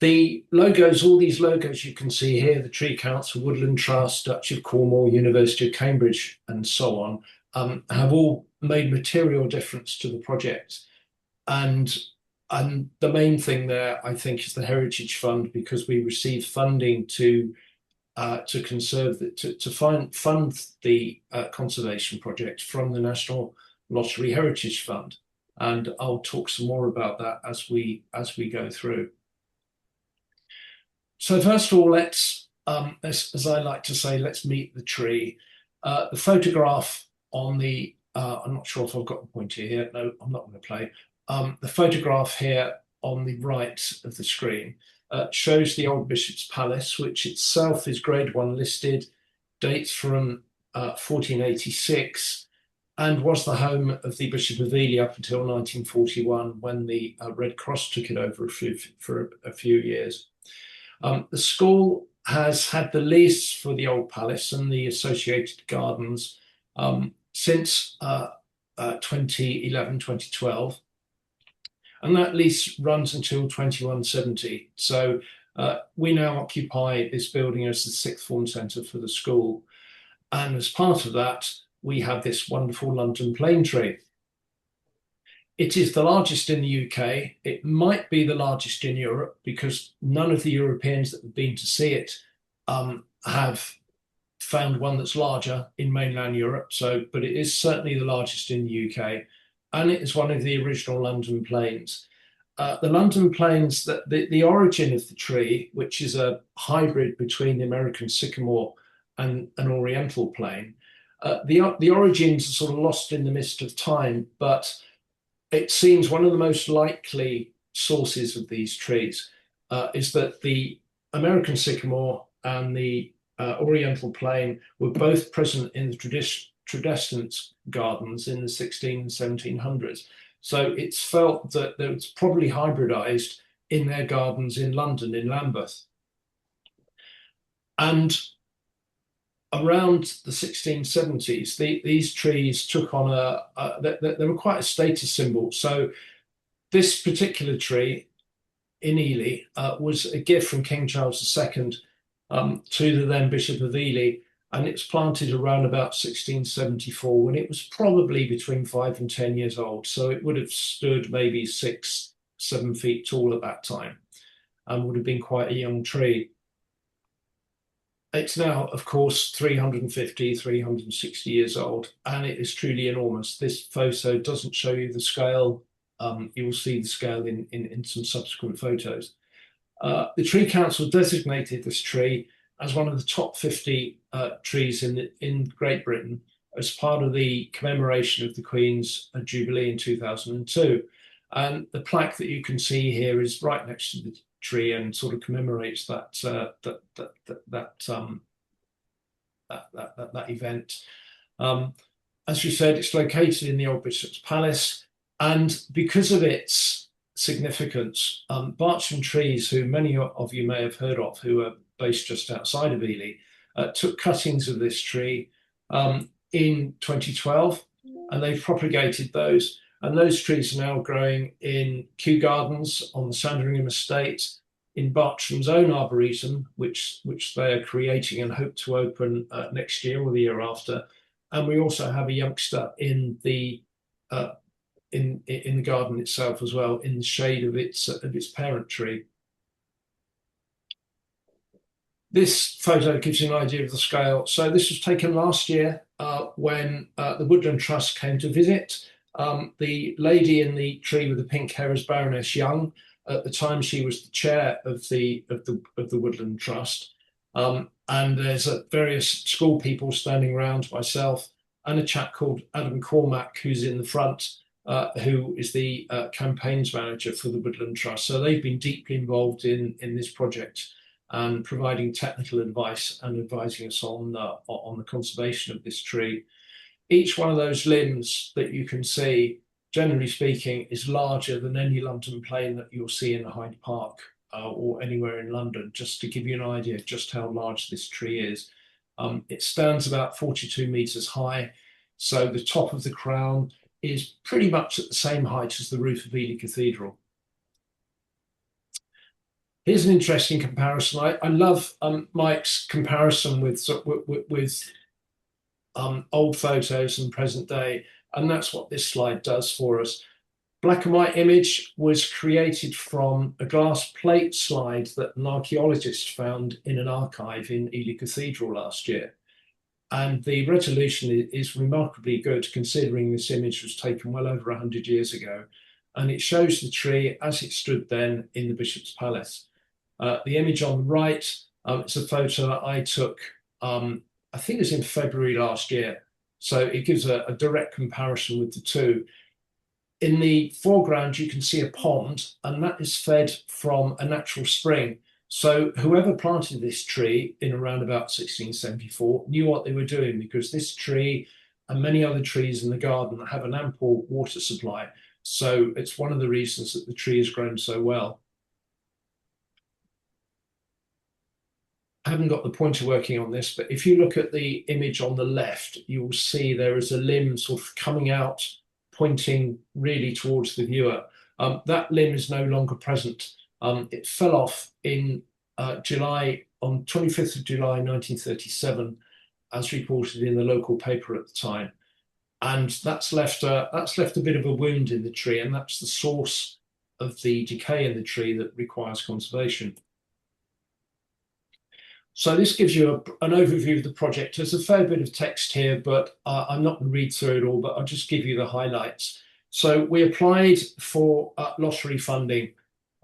Speaker 2: The logos, all these logos you can see here, the Tree Council, Woodland Trust, Duchy of Cornwall, University of Cambridge, and so on, have all made material difference to the project. And the main thing there, I think, is the Heritage Fund, because we receive funding to conserve to fund the conservation project from the National Lottery Heritage Fund, and I'll talk some more about that as we go through. So first of all, let's as I like to say, let's meet the tree. The photograph on the I'm not sure if I've got the pointer here. No, I'm not going to play. The photograph here on the right of the screen shows the old Bishop's Palace, which itself is Grade 1 listed, dates from 1486, and was the home of the Bishop of Ely up until 1941, when the Red Cross took it over for a few years. The school has had the lease for the old palace and the associated gardens since 2011, 2012. And that lease runs until 2170. So we now occupy this building as the sixth form centre for the school. And as part of that, we have this wonderful London plane tree. It is the largest in the UK. It might be the largest in Europe, because none of the Europeans that have been to see it have found one that's larger in mainland Europe. But it is certainly the largest in the UK. And it is one of the original London planes. The London planes, the origin of the tree, which is a hybrid between the American sycamore and an oriental plane, the origins are sort of lost in the mist of time, but it seems one of the most likely sources of these trees is that the American sycamore and the oriental plane were both present in the Tradescant gardens in the 1600s and 1700s. So it's felt that it was probably hybridized in their gardens in London, in Lambeth. And around the 1670s, these trees took on they were quite a status symbol. So this particular tree in Ely was a gift from King Charles II to the then Bishop of Ely. And it was planted around about 1674, when it was probably between 5 and 10 years old. So it would have stood maybe 6, 7 feet tall at that time, and would have been quite a young tree. It's now, of course, 350, 360 years old, and it is truly enormous. This photo doesn't show you the scale you'll see the scale in some subsequent photos. The Tree Council designated this tree as one of the top 50 trees in Great Britain as part of the commemoration of the Queen's Jubilee in 2002. And the plaque that you can see here is right next to the tree and sort of commemorates that event. As you said, it's located in the Old Bishop's Palace, and because of its significance, Bartram Trees, who many of you may have heard of, who are based just outside of Ely, took cuttings of this tree in 2012, and they've propagated those. And those trees are now growing in Kew Gardens on the Sandringham estate, in Bartram's own arboretum, which they are creating and hope to open next year or the year after. And we also have a youngster in the garden itself as well, in the shade of its parent tree. This photo gives you an idea of the scale. So this was taken last year when the Woodland Trust came to visit. The lady in the tree with the pink hair is Baroness Young. At the time, she was the chair of the Woodland Trust. And there's various school people standing around, myself, and a chap called Adam Cormack, who's in the front, who is the campaigns manager for the Woodland Trust. So they've been deeply involved in this project and providing technical advice and advising us on the conservation of this tree. Each one of those limbs that you can see, generally speaking, is larger than any London plane that you'll see in Hyde Park or anywhere in London, just to give you an idea of just how large this tree is. It stands about 42 metres high, so the top of the crown is pretty much at the same height as the roof of Ely Cathedral. Here's an interesting comparison. I love Mike's comparison with old photos and present day, and that's what this slide does for us. Black and white image was created from a glass plate slide that an archaeologist found in an archive in Ely Cathedral last year. And the resolution is remarkably good, considering this image was taken well over 100 years ago. And it shows the tree as it stood then in the Bishop's Palace. The image on the right, it's a photo that I took, I think it was in February last year. So it gives a direct comparison with the two. In the foreground, you can see a pond, and that is fed from a natural spring. So whoever planted this tree in around about 1674 knew what they were doing, because this tree and many other trees in the garden have an ample water supply. So it's one of the reasons that the tree has grown so well. I haven't got the pointer working on this, but if you look at the image on the left, you will see there is a limb sort of coming out, pointing really towards the viewer. That limb is no longer present. It fell off in July, on 25th of July 1937, as reported in the local paper at the time. And that's left a bit of a wound in the tree, and that's the source of the decay in the tree that requires conservation. So this gives you an overview of the project. There's a fair bit of text here, but I'm not going to read through it all, but I'll just give you the highlights. So we applied for lottery funding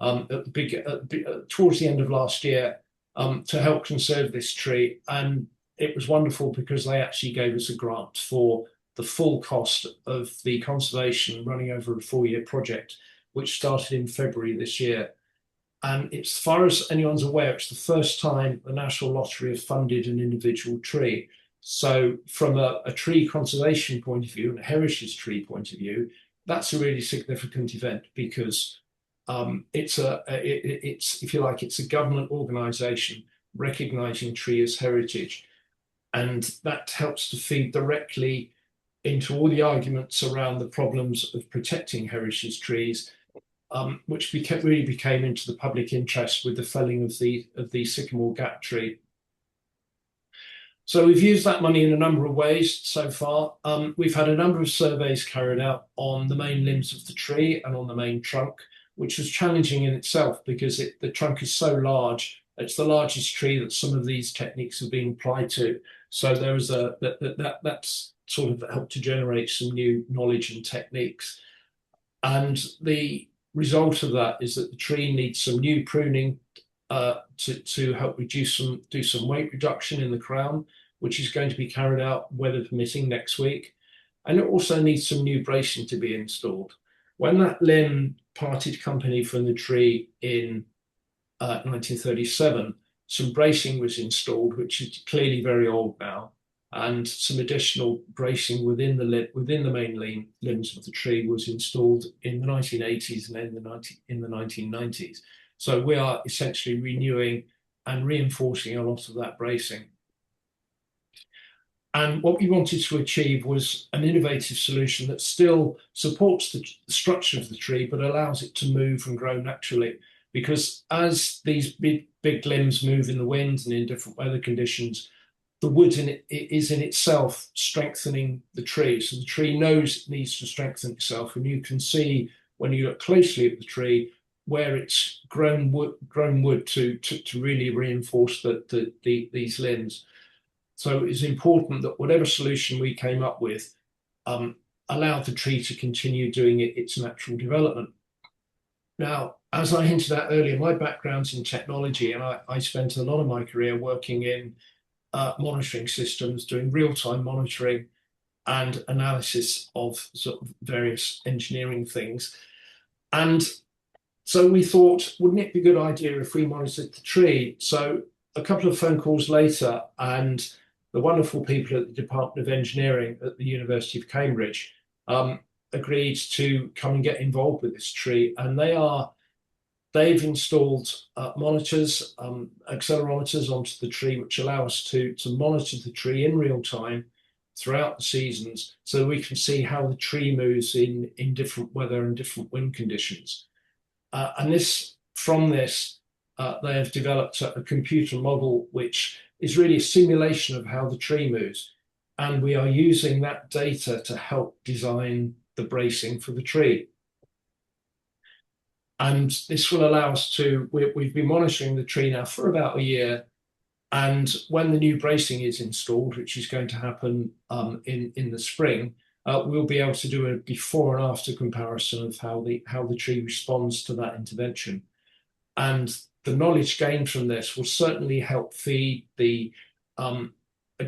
Speaker 2: towards the end of last year to help conserve this tree. And it was wonderful because they actually gave us a grant for the full cost of the conservation, running over a 4-year project, which started in February this year. And it's, as far as anyone's aware, it's the first time the National Lottery have funded an individual tree. So from a tree conservation point of view and a heritage tree point of view, that's a really significant event, because it's if you like, it's a government organisation recognising tree as heritage, and that helps to feed directly into all the arguments around the problems of protecting heritage trees, which really became into the public interest with the felling of the sycamore gap tree. So we've used that money in a number of ways so far. We've had a number of surveys carried out on the main limbs of the tree and on the main trunk, which was challenging in itself because the trunk is so large. It's the largest tree that some of these techniques have been applied to. So there was that's sort of helped to generate some new knowledge and techniques. And the result of that is that the tree needs some new pruning to help do some weight reduction in the crown, which is going to be carried out, weather permitting, next week. And it also needs some new bracing to be installed. When that limb parted company from the tree in 1937, some bracing was installed, which is clearly very old now, and some additional bracing within the main limbs of the tree was installed in the 1980s and in the 1990s. So we are essentially renewing and reinforcing a lot of that bracing. And what we wanted to achieve was an innovative solution that still supports the structure of the tree, but allows it to move and grow naturally. Because as these big limbs move in the wind and in different weather conditions, the wood in it is in itself strengthening the tree. So the tree knows it needs to strengthen itself. And you can see when you look closely at the tree where it's grown wood to really reinforce these limbs. So it's important that whatever solution we came up with allowed the tree to continue doing its natural development. Now, as I hinted at earlier, my background's in technology, and I spent a lot of my career working in monitoring systems, doing real-time monitoring and analysis of sort of various engineering things. And so we thought, wouldn't it be a good idea if we monitored the tree? So a couple of phone calls later, and the wonderful people at the Department of Engineering at the University of Cambridge agreed to come and get involved with this tree. And they've installed monitors, accelerometers onto the tree, which allow us to monitor the tree in real time throughout the seasons, so we can see how the tree moves in different weather and different wind conditions. And from this, they have developed a computer model which is really a simulation of how the tree moves. And we are using that data to help design the bracing for the tree. And this will allow us to, we've been monitoring the tree now for about a year. And when the new bracing is installed, which is going to happen in the spring, we'll be able to do a before and after comparison of how the tree responds to that intervention. And the knowledge gained from this will certainly help feed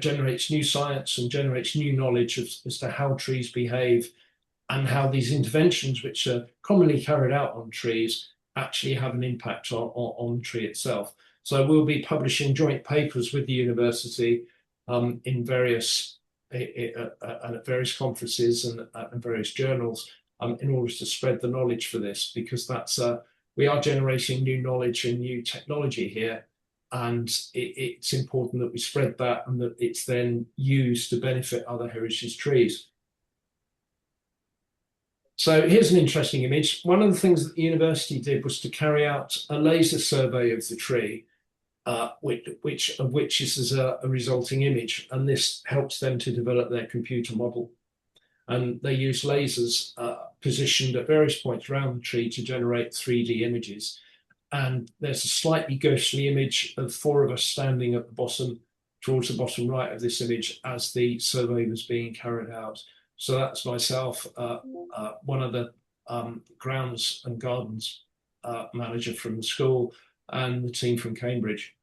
Speaker 2: generates new science and generates new knowledge as to how trees behave and how these interventions, which are commonly carried out on trees, actually have an impact on the tree itself. So we'll be publishing joint papers with the university in various conferences and various journals in order to spread the knowledge for this, because we are generating new knowledge and new technology here, and it's important that we spread that and that it's then used to benefit other heritage trees. So here's an interesting image. One of the things that the university did was to carry out a laser survey of the tree, which is a resulting image, and this helps them to develop their computer model. And they use lasers positioned at various points around the tree to generate 3D images. And there's a slightly ghostly image of 4 of us standing at the bottom, towards the bottom right of this image, as the survey was being carried out. So that's myself, one of the grounds and gardens manager from the school, and the team from Cambridge.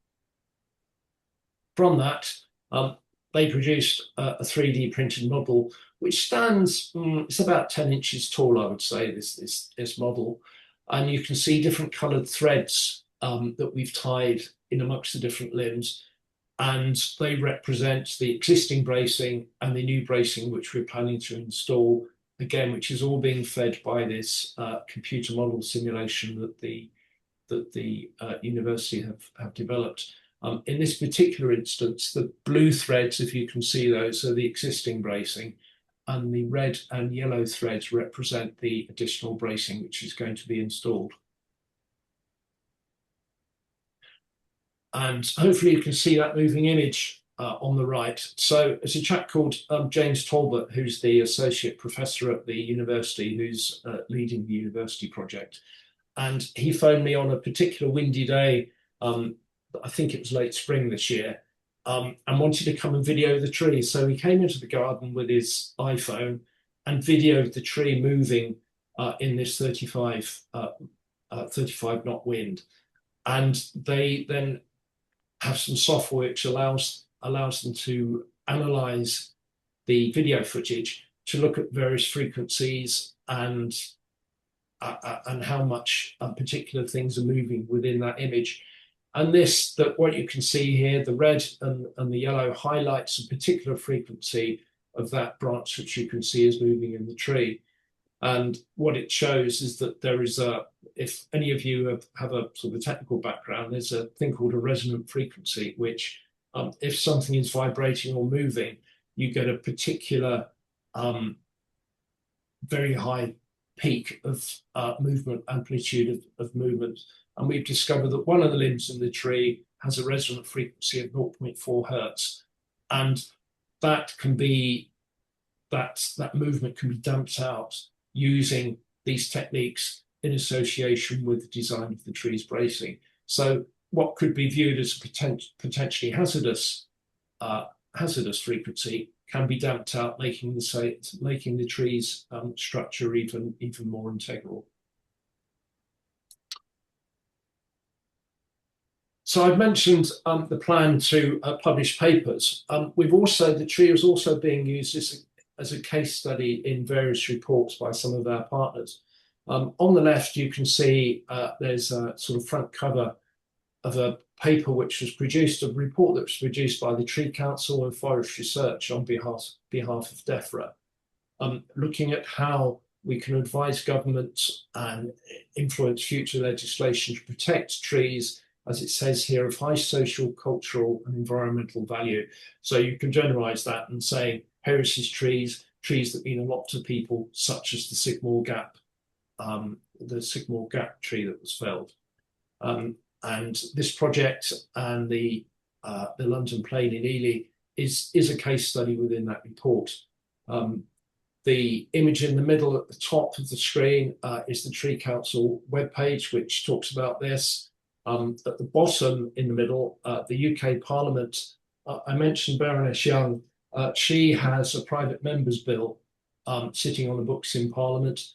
Speaker 2: From that, they produced a 3D printed model, which stands, it's about 10 inches tall, I would say, this model. And you can see different coloured threads that we've tied in amongst the different limbs. And they represent the existing bracing and the new bracing, which we're planning to install, again, which is all being fed by this computer model simulation that the university have developed. In this particular instance, the blue threads, if you can see those, are the existing bracing, and the red and yellow threads represent the additional bracing which is going to be installed. And hopefully you can see that moving image on the right. So it's a chap called James Talbot, who's the associate professor at the university, who's leading the university project. And he phoned me on a particular windy day, I think it was late spring this year, and wanted to come and video the tree. So he came into the garden with his iPhone and videoed the tree moving in this 35 knot wind. And they then have some software which allows them to analyze the video footage to look at various frequencies and how much particular things are moving within that image. And what you can see here, the red and the yellow highlights a particular frequency of that branch which you can see is moving in the tree. And what it shows is that there is if any of you have a sort of technical background, there's a thing called a resonant frequency, which if something is vibrating or moving, you get a particular very high peak of movement, amplitude of movement. And we've discovered that one of the limbs in the tree has a resonant frequency of 0.4 hertz. And that movement can be damped out using these techniques in association with the design of the tree's bracing. So what could be viewed as a potentially hazardous frequency can be damped out, making the tree's structure even more integral. So I've mentioned the plan to publish papers. The tree is also being used as a case study in various reports by some of our partners. On the left, you can see there's a sort of front cover of a paper which was produced, a report that was produced by the Tree Council and Forest Research on behalf of DEFRA, looking at how we can advise governments and influence future legislation to protect trees, as it says here, of high social, cultural and environmental value. So you can generalize that and say heritage trees that mean a lot to people, such as the Sycamore Gap tree that was felled. And this project and the London Plain in Ely is a case study within that report. The image in the middle at the top of the screen is the Tree Council webpage, which talks about this. At the bottom in the middle, the UK Parliament, I mentioned Baroness Young. She has a private member's bill sitting on the books in Parliament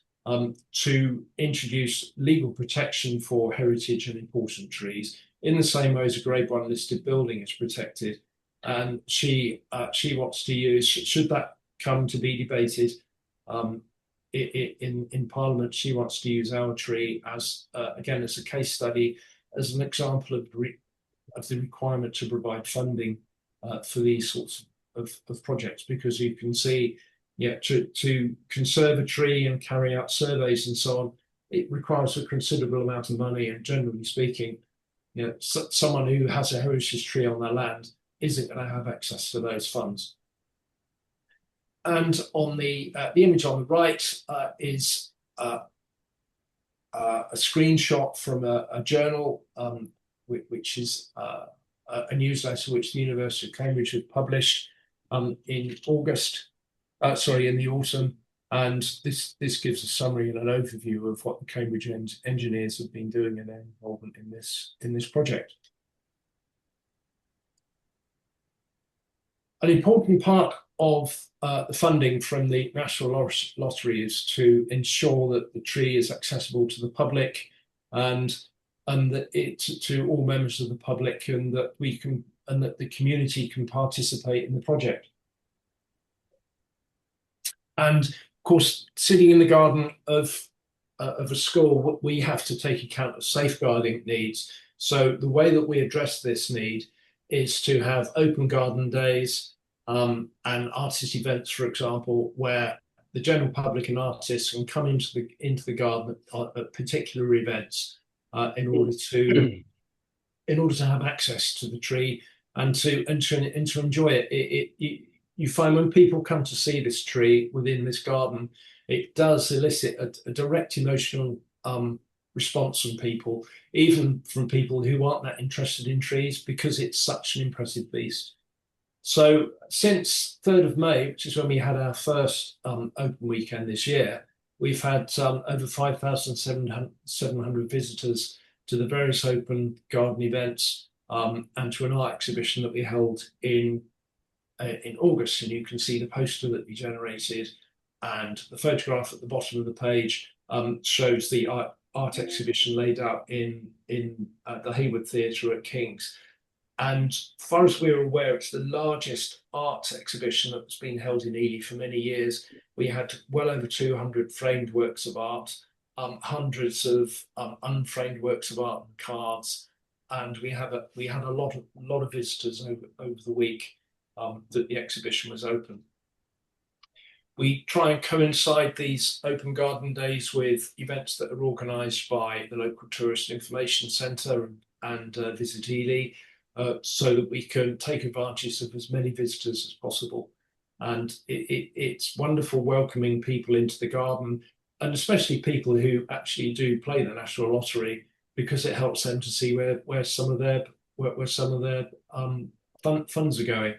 Speaker 2: to introduce legal protection for heritage and important trees in the same way as a Grade 1 listed building is protected. And she wants to use, should that come to be debated in Parliament, she wants to use our tree as, again, as a case study, as an example of the requirement to provide funding for these sorts of projects, because you can see, to conserve a tree and carry out surveys and so on, it requires a considerable amount of money. And generally speaking, someone who has a heritage tree on their land isn't going to have access to those funds. And on the image on the right is a screenshot from a journal, which is a newsletter which the University of Cambridge had published in the autumn. And this gives a summary and an overview of what the Cambridge engineers have been doing in their involvement in this project. An important part of the funding from the National Lottery is to ensure that the tree is accessible to the public and that to all members of the public, and that the community can participate in the project. And of course, sitting in the garden of a school, we have to take account of safeguarding needs. So the way that we address this need is to have open garden days and artist events, for example, where the general public and artists can come into the garden at particular events in order to have access to the tree and to enjoy it. You find when people come to see this tree within this garden, it does elicit a direct emotional response from people, even from people who aren't that interested in trees, because it's such an impressive beast. So since 3rd of May, which is when we had our first open weekend this year, we've had over 5,700 visitors to the various open garden events and to an art exhibition that we held in August. And you can see the poster that we generated and the photograph at the bottom of the page shows the art exhibition laid out in the Hayward Theatre at King's. And as far as we're aware, it's the largest art exhibition that's been held in Ely for many years. We had well over 200 framed works of art, hundreds of unframed works of art and cards, and we had a lot of visitors over the week that the exhibition was open. We try and coincide these open garden days with events that are organised by the local tourist information centre and Visit Ely, so that we can take advantage of as many visitors as possible. And it's wonderful welcoming people into the garden, and especially people who actually do play the National Lottery, because it helps them to see where some of their funds are going.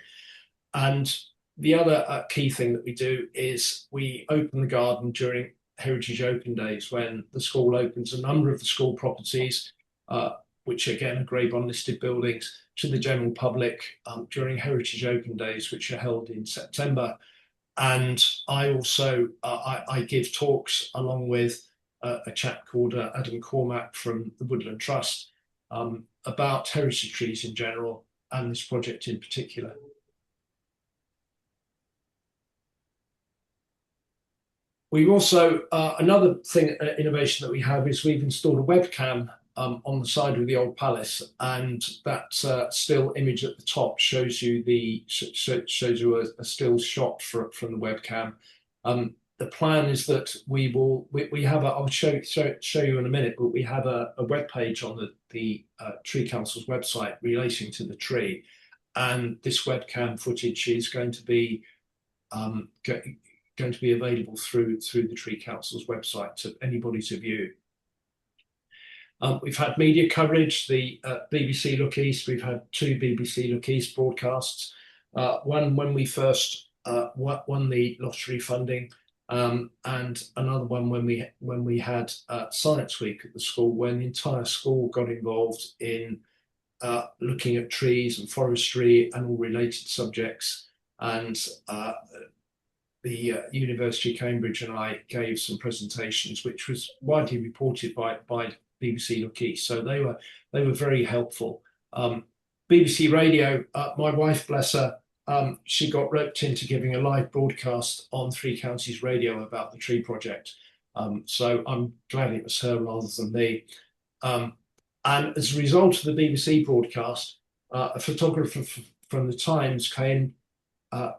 Speaker 2: And the other key thing that we do is we open the garden during Heritage Open Days, when the school opens a number of the school properties, which again are Grade 1 listed buildings, to the general public during Heritage Open Days, which are held in September. And I also I give talks along with a chap called Adam Cormack from the Woodland Trust about heritage trees in general and this project in particular. We've also, another thing, innovation that we have is we've installed a webcam on the side of the old palace, and that still image at the top shows you a still shot from the webcam. The plan is that we have I'll show you in a minute, but we have a web page on the Tree Council's website relating to the tree, and this webcam footage is going to be available through the Tree Council's website to anybody to view. We've had media coverage, the BBC Look East. We've had 2 BBC Look East broadcasts. One when we first won the lottery funding, and another one when we had Science Week at the school, when the entire school got involved in looking at trees and forestry and all related subjects. And the University of Cambridge and I gave some presentations, which was widely reported by BBC Look East. So they were very helpful. BBC Radio, my wife, bless her, she got roped into giving a live broadcast on Three Counties Radio about the tree project. So I'm glad it was her rather than me. And as a result of the BBC broadcast, a photographer from the Times came,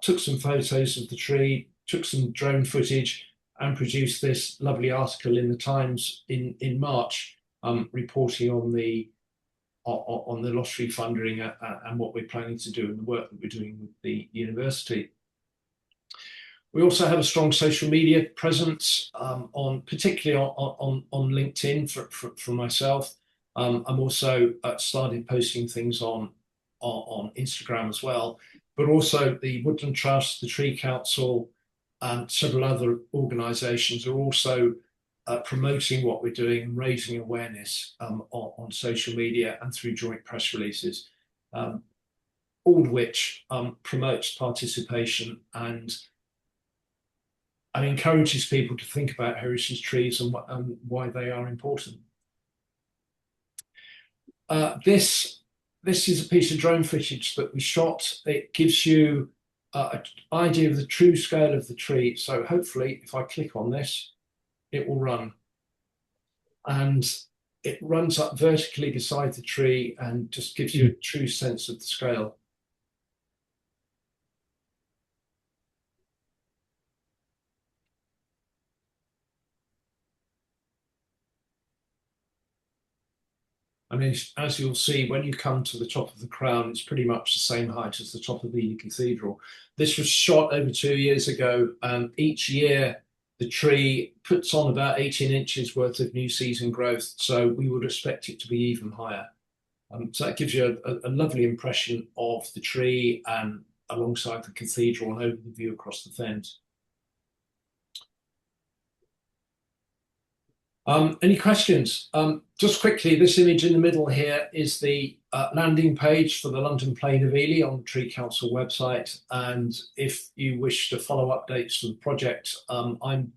Speaker 2: took some photos of the tree, took some drone footage, and produced this lovely article in the Times in March, reporting on the lottery funding and what we're planning to do and the work that we're doing with the university. We also have a strong social media presence, particularly on LinkedIn for myself. I'm also started posting things on Instagram as well, but also the Woodland Trust, the Tree Council, and several other organisations are also promoting what we're doing and raising awareness on social media and through joint press releases, all of which promotes participation and encourages people to think about heritage trees and why they are important. This is a piece of drone footage that we shot. It gives you an idea of the true scale of the tree. So hopefully, if I click on this, it will run. And it runs up vertically beside the tree and just gives you a true sense of the scale. I mean, as you'll see, when you come to the top of the crown, it's pretty much the same height as the top of Ely Cathedral. This was shot over 2 years ago, and each year the tree puts on about 18 inches worth of new season growth, so we would expect it to be even higher. So that gives you a lovely impression of the tree and alongside the cathedral and over the view across the fens. Any questions? Just quickly, this image in the middle here is the landing page for the London Plain of Ely on the Tree Council website. And if you wish to follow updates for the project, I'm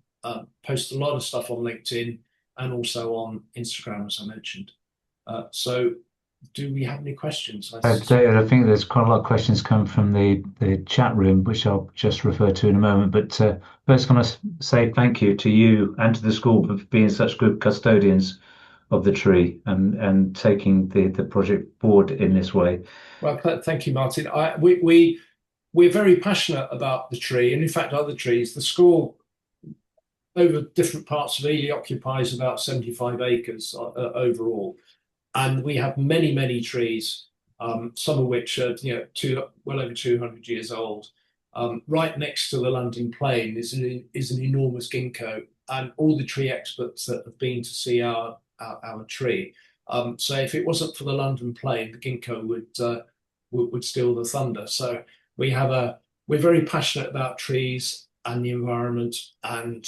Speaker 2: post a lot of stuff on LinkedIn and also on Instagram, as I mentioned. So do we have any questions?
Speaker 1: David, I think there's quite a lot of questions come from the chat room, which I'll just refer to in a moment. But first, I want to say thank you to you and to the school for being such good custodians of the tree and taking the project forward in this way.
Speaker 2: Well, thank you, Martin. We're very passionate about the tree, and in fact, other trees. The school, over different parts of Ely, occupies about 75 acres overall. And we have many, many trees, some of which are well over 200 years old. Right next to the London Plain is an enormous ginkgo, and all the tree experts that have been to see our tree say if it wasn't for the London Plain, the ginkgo would steal the thunder. So we're very passionate about trees and the environment, and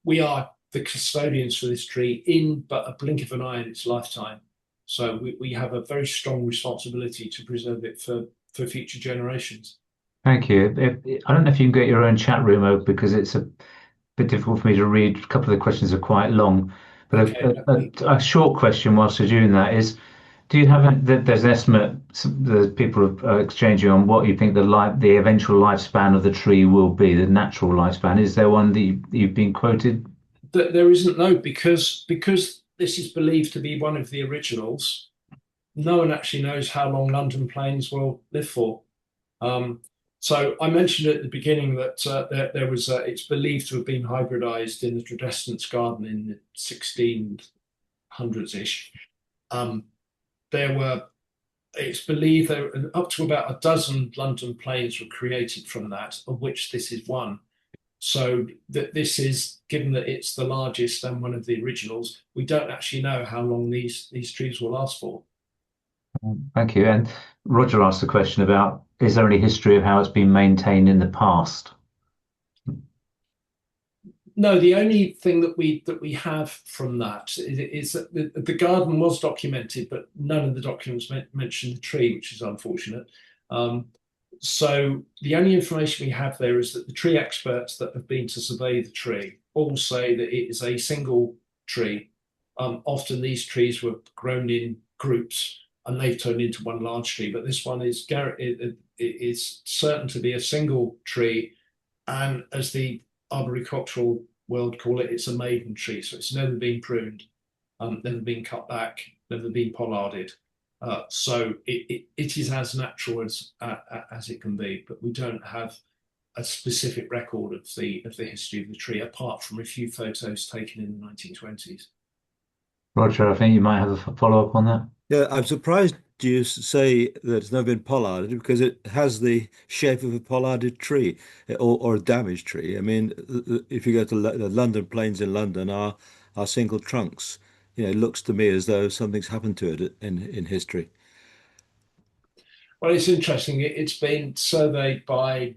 Speaker 2: we are the custodians for this tree in but a blink of an eye in its lifetime. So we have a very strong responsibility to preserve it for future generations.
Speaker 1: Thank you. I don't know if you can get your own chat room open because it's a bit difficult for me to read. A couple of the questions are quite long, but a short question whilst you're doing that is, do you have there's an estimate that people are exchanging on what you think the eventual lifespan of the tree will be, the natural lifespan? Is there one that you've been quoted?
Speaker 2: There isn't, no, because this is believed to be one of the originals. No one actually knows how long London planes will live for. So I mentioned at the beginning that there was it's believed to have been hybridized in the Tradescant's garden in the 1600s-ish. It's believed there were up to about a dozen London planes were created from that, of which this is one. So that this is, given that it's the largest and one of the originals, we don't actually know how long these trees will last for.
Speaker 1: Thank you. And Roger asked a question about, is there any history of how it's been maintained in the past?
Speaker 2: No, the only thing that we have from that is that the garden was documented, but none of the documents mention the tree, which is unfortunate. So the only information we have there is that the tree experts that have been to survey the tree all say that it is a single tree. Often these trees were grown in groups and they've turned into one large tree, but this one is certain to be a single tree. And as the arboricultural world call it, it's a maiden tree. So it's never been pruned, never been cut back, never been pollarded. So it is as natural as it can be, but we don't have a specific record of the history of the tree, apart from a few photos taken in the 1920s.
Speaker 1: Roger, I think you might have a follow-up on that.
Speaker 6: Yeah, I'm surprised you say that it's never been pollarded because it has the shape of a pollarded tree or a damaged tree. I mean, if you go to the London plains in London are single trunks. It looks to me as though something's happened to it in history.
Speaker 2: Well, it's interesting. It's been surveyed by,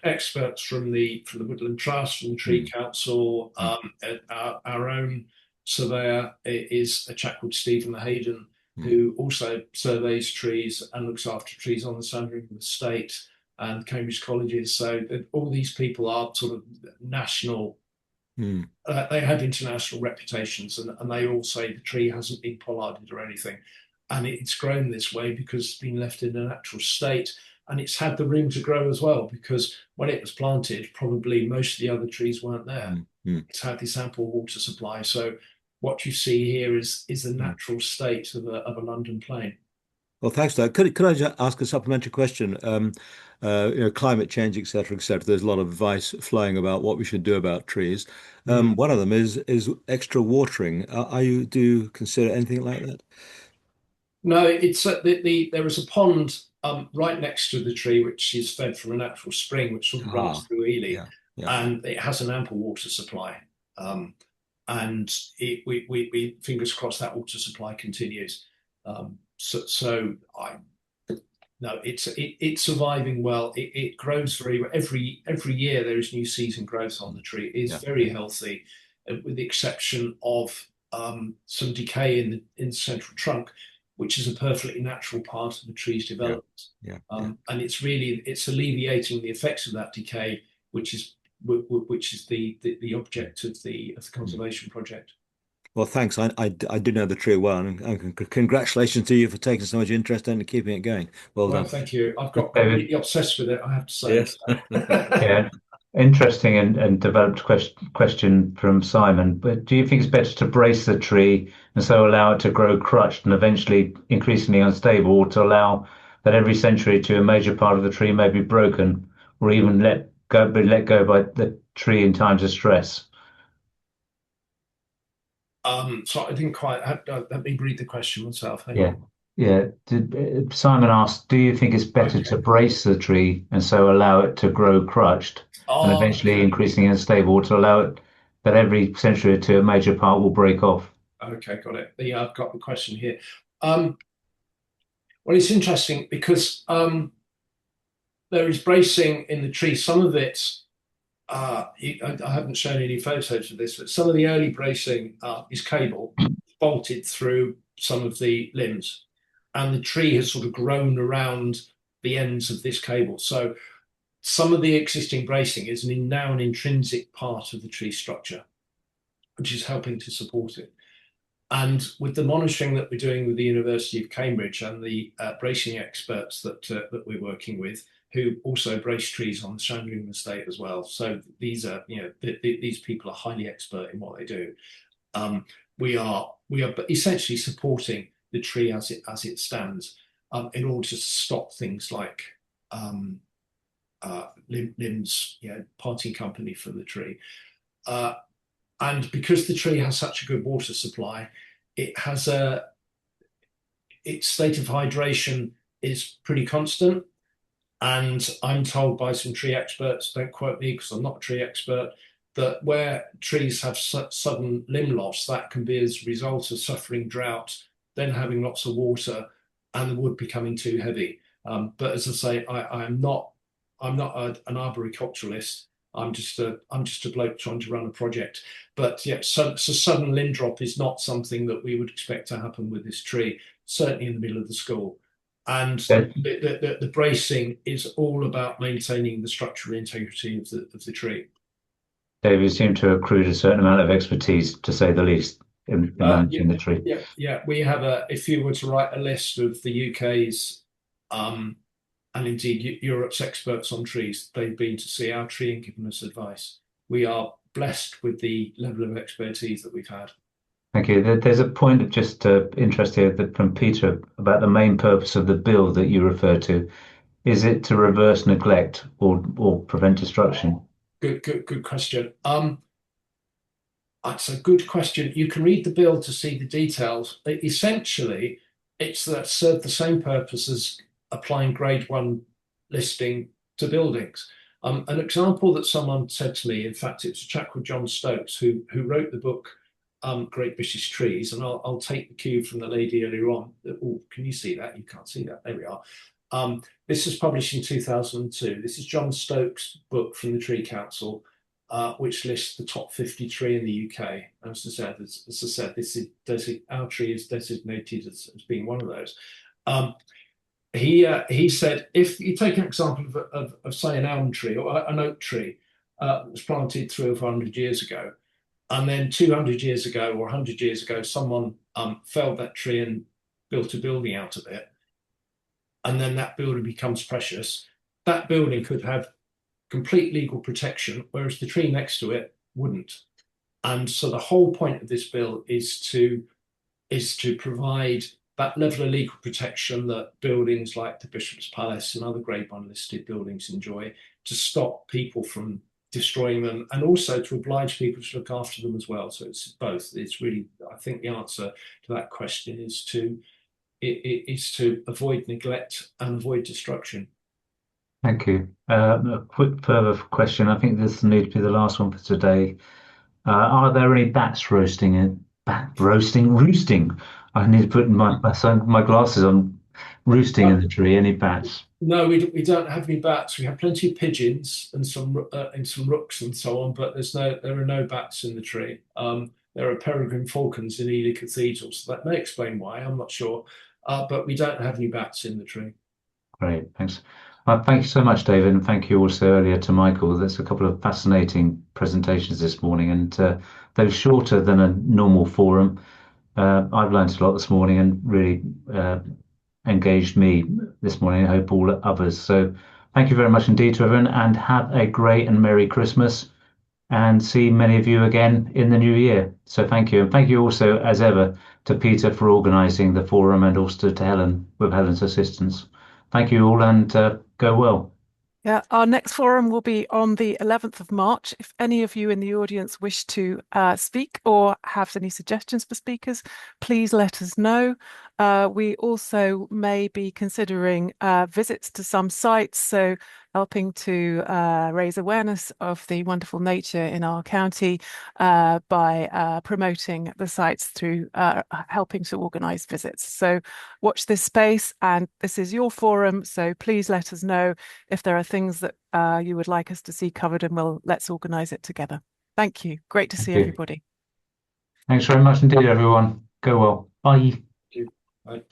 Speaker 2: experts from the Woodland Trust, from the Tree Council. Our own surveyor is a chap called Stephen Hayden, who also surveys trees and looks after trees on the Sandringham estate and Cambridge colleges. So all these people are sort of national. They have international reputations, and they all say the tree hasn't been pollarded or anything, and it's grown this way because it's been left in a natural state, and it's had the room to grow as well, because when it was planted, probably most of the other trees weren't there. It's had this ample water supply. So what you see here is the natural state of a London plain.
Speaker 6: Well, thanks, Doug. Could I just ask a supplementary question? Climate change, et cetera, et cetera. There's a lot of advice flowing about what we should do about trees. One of them is extra watering. Do you consider anything like that?
Speaker 2: No, it's there is a pond right next to the tree, which is fed from a natural spring, which sort of runs through Ely, and it has an ample water supply. And we fingers crossed that water supply continues. It's surviving well. It grows every year. There is new season growth on the tree. It is very healthy, with the exception of some decay in the central trunk, which is a perfectly natural part of the tree's development. And it's alleviating the effects of that decay which is the object of the conservation project.
Speaker 6: Well, thanks. I do know the tree well, and congratulations to you for taking so much interest in and keeping it going. Well
Speaker 2: Well,
Speaker 6: done.
Speaker 2: thank you. I've got
Speaker 1: David.
Speaker 2: completely obsessed with it, I have to say.
Speaker 6: Yes.
Speaker 1: Yeah, interesting and developed question from Simon. But do you think it's better to brace the tree and so allow it to grow crushed and eventually increasingly unstable, or to allow that every century to a major part of the tree may be broken, or even be let go by the tree in times of stress?
Speaker 2: So I didn't quite let me read the question myself. Hang
Speaker 1: Yeah.
Speaker 2: on.
Speaker 1: Yeah. Simon asked, do you think it's better
Speaker 2: Okay.
Speaker 1: to brace the tree and so allow it to grow crushed and eventually
Speaker 2: Okay.
Speaker 1: increasingly unstable, or to allow it that every century or two a major part will break off?
Speaker 2: Okay, got it. Yeah, I've got the question here. Well, it's interesting because there is bracing in the tree. Some of it, I haven't shown any photos of this, but some of the early bracing is cable bolted through some of the limbs, and the tree has sort of grown around the ends of this cable. So some of the existing bracing is now an intrinsic part of the tree structure, which is helping to support it. And with the monitoring that we're doing with the University of Cambridge and the bracing experts that we're working with, who also brace trees on the Sandringham estate as well. So these are, these people are highly expert in what they do. We are essentially supporting the tree as it stands, in order to stop things like limbs, parting company from the tree. And because the tree has such a good water supply, its state of hydration is pretty constant. And I'm told by some tree experts, don't quote me because I'm not a tree expert, that where trees have sudden limb loss, that can be as a result of suffering drought, then having lots of water, and the wood becoming too heavy. But as I say, I'm not an arboriculturalist. I'm just a bloke trying to run a project. But yeah, so sudden limb drop is not something that we would expect to happen with this tree, certainly in the middle of the school. And the bracing is all about maintaining the structural integrity of the tree.
Speaker 1: David, you seem to have accrued a certain amount of expertise, to say the least, in managing the tree.
Speaker 2: Yeah. We have if you were to write a list of the UK's and indeed Europe's experts on trees, they've been to see our tree and given us advice. We are blessed with the level of expertise that we've had.
Speaker 1: Thank you. There's a point of just interest here from Peter about the main purpose of the bill that you refer to. Is it to reverse neglect or prevent destruction?
Speaker 2: Good question. That's a good question. You can read the bill to see the details. Essentially, it's that serve the same purpose as applying grade 1 listing to buildings. An example that someone said to me, in fact, it's a chap called John Stokes who wrote the book Great British Trees, and I'll take the cue from the lady earlier on. Oh, can you see that? You can't see that. There we are. This was published in 2002. This is John Stokes' book from the Tree Council, which lists the top 50 tree in the UK. As I said, our tree is designated as being one of those. He said, if you take an example of say an elm tree or an oak tree that was planted 300 or 400 years ago, and then 200 years ago or 100 years ago, someone felled that tree and built a building out of it, and then that building becomes precious, that building could have complete legal protection, whereas the tree next to it wouldn't. And so the whole point of this bill is to provide that level of legal protection that buildings like the Bishop's Palace and other Grade 1 listed buildings enjoy, to stop people from destroying them, and also to oblige people to look after them as well. So it's both. It's really, I think the answer to that question is to avoid neglect and avoid destruction.
Speaker 1: Thank you. A quick further question. I think this needs to be the last one for today. Are there any bats roosting? I need to put my glasses on. Roosting in the tree. Any bats?
Speaker 2: No, we don't have any bats. We have plenty of pigeons and some rooks and so on, but there are no bats in the tree. There are peregrine falcons in Ely Cathedral, so that may explain why. I'm not sure, but we don't have any bats in the tree.
Speaker 1: Great, thanks. Thank you so much, David, and thank you also earlier to Michael. There's a couple of fascinating presentations this morning, and though shorter than a normal forum, I've learned a lot this morning and really engaged me this morning. I hope all others. So thank you very much indeed to everyone, and have a great and Merry Christmas, and see many of you again in the new year. So thank you. And thank you also, as ever, to Peter for organising the forum, and also to Helen with Helen's assistance. Thank you all, and go well.
Speaker 3: Yeah, our next forum will be on the 11th of March. If any of you in the audience wish to speak or have any suggestions for speakers, please let us know. We also may be considering visits to some sites, so helping to raise awareness of the wonderful nature in our county by promoting the sites through helping to organise visits. So watch this space, and this is your forum, so please let us know if there are things that you would like us to see covered, and let's organise it together. Thank you. Great to see everybody.
Speaker 1: Thanks very much indeed, everyone. Go well. Bye.
Speaker 2: Bye.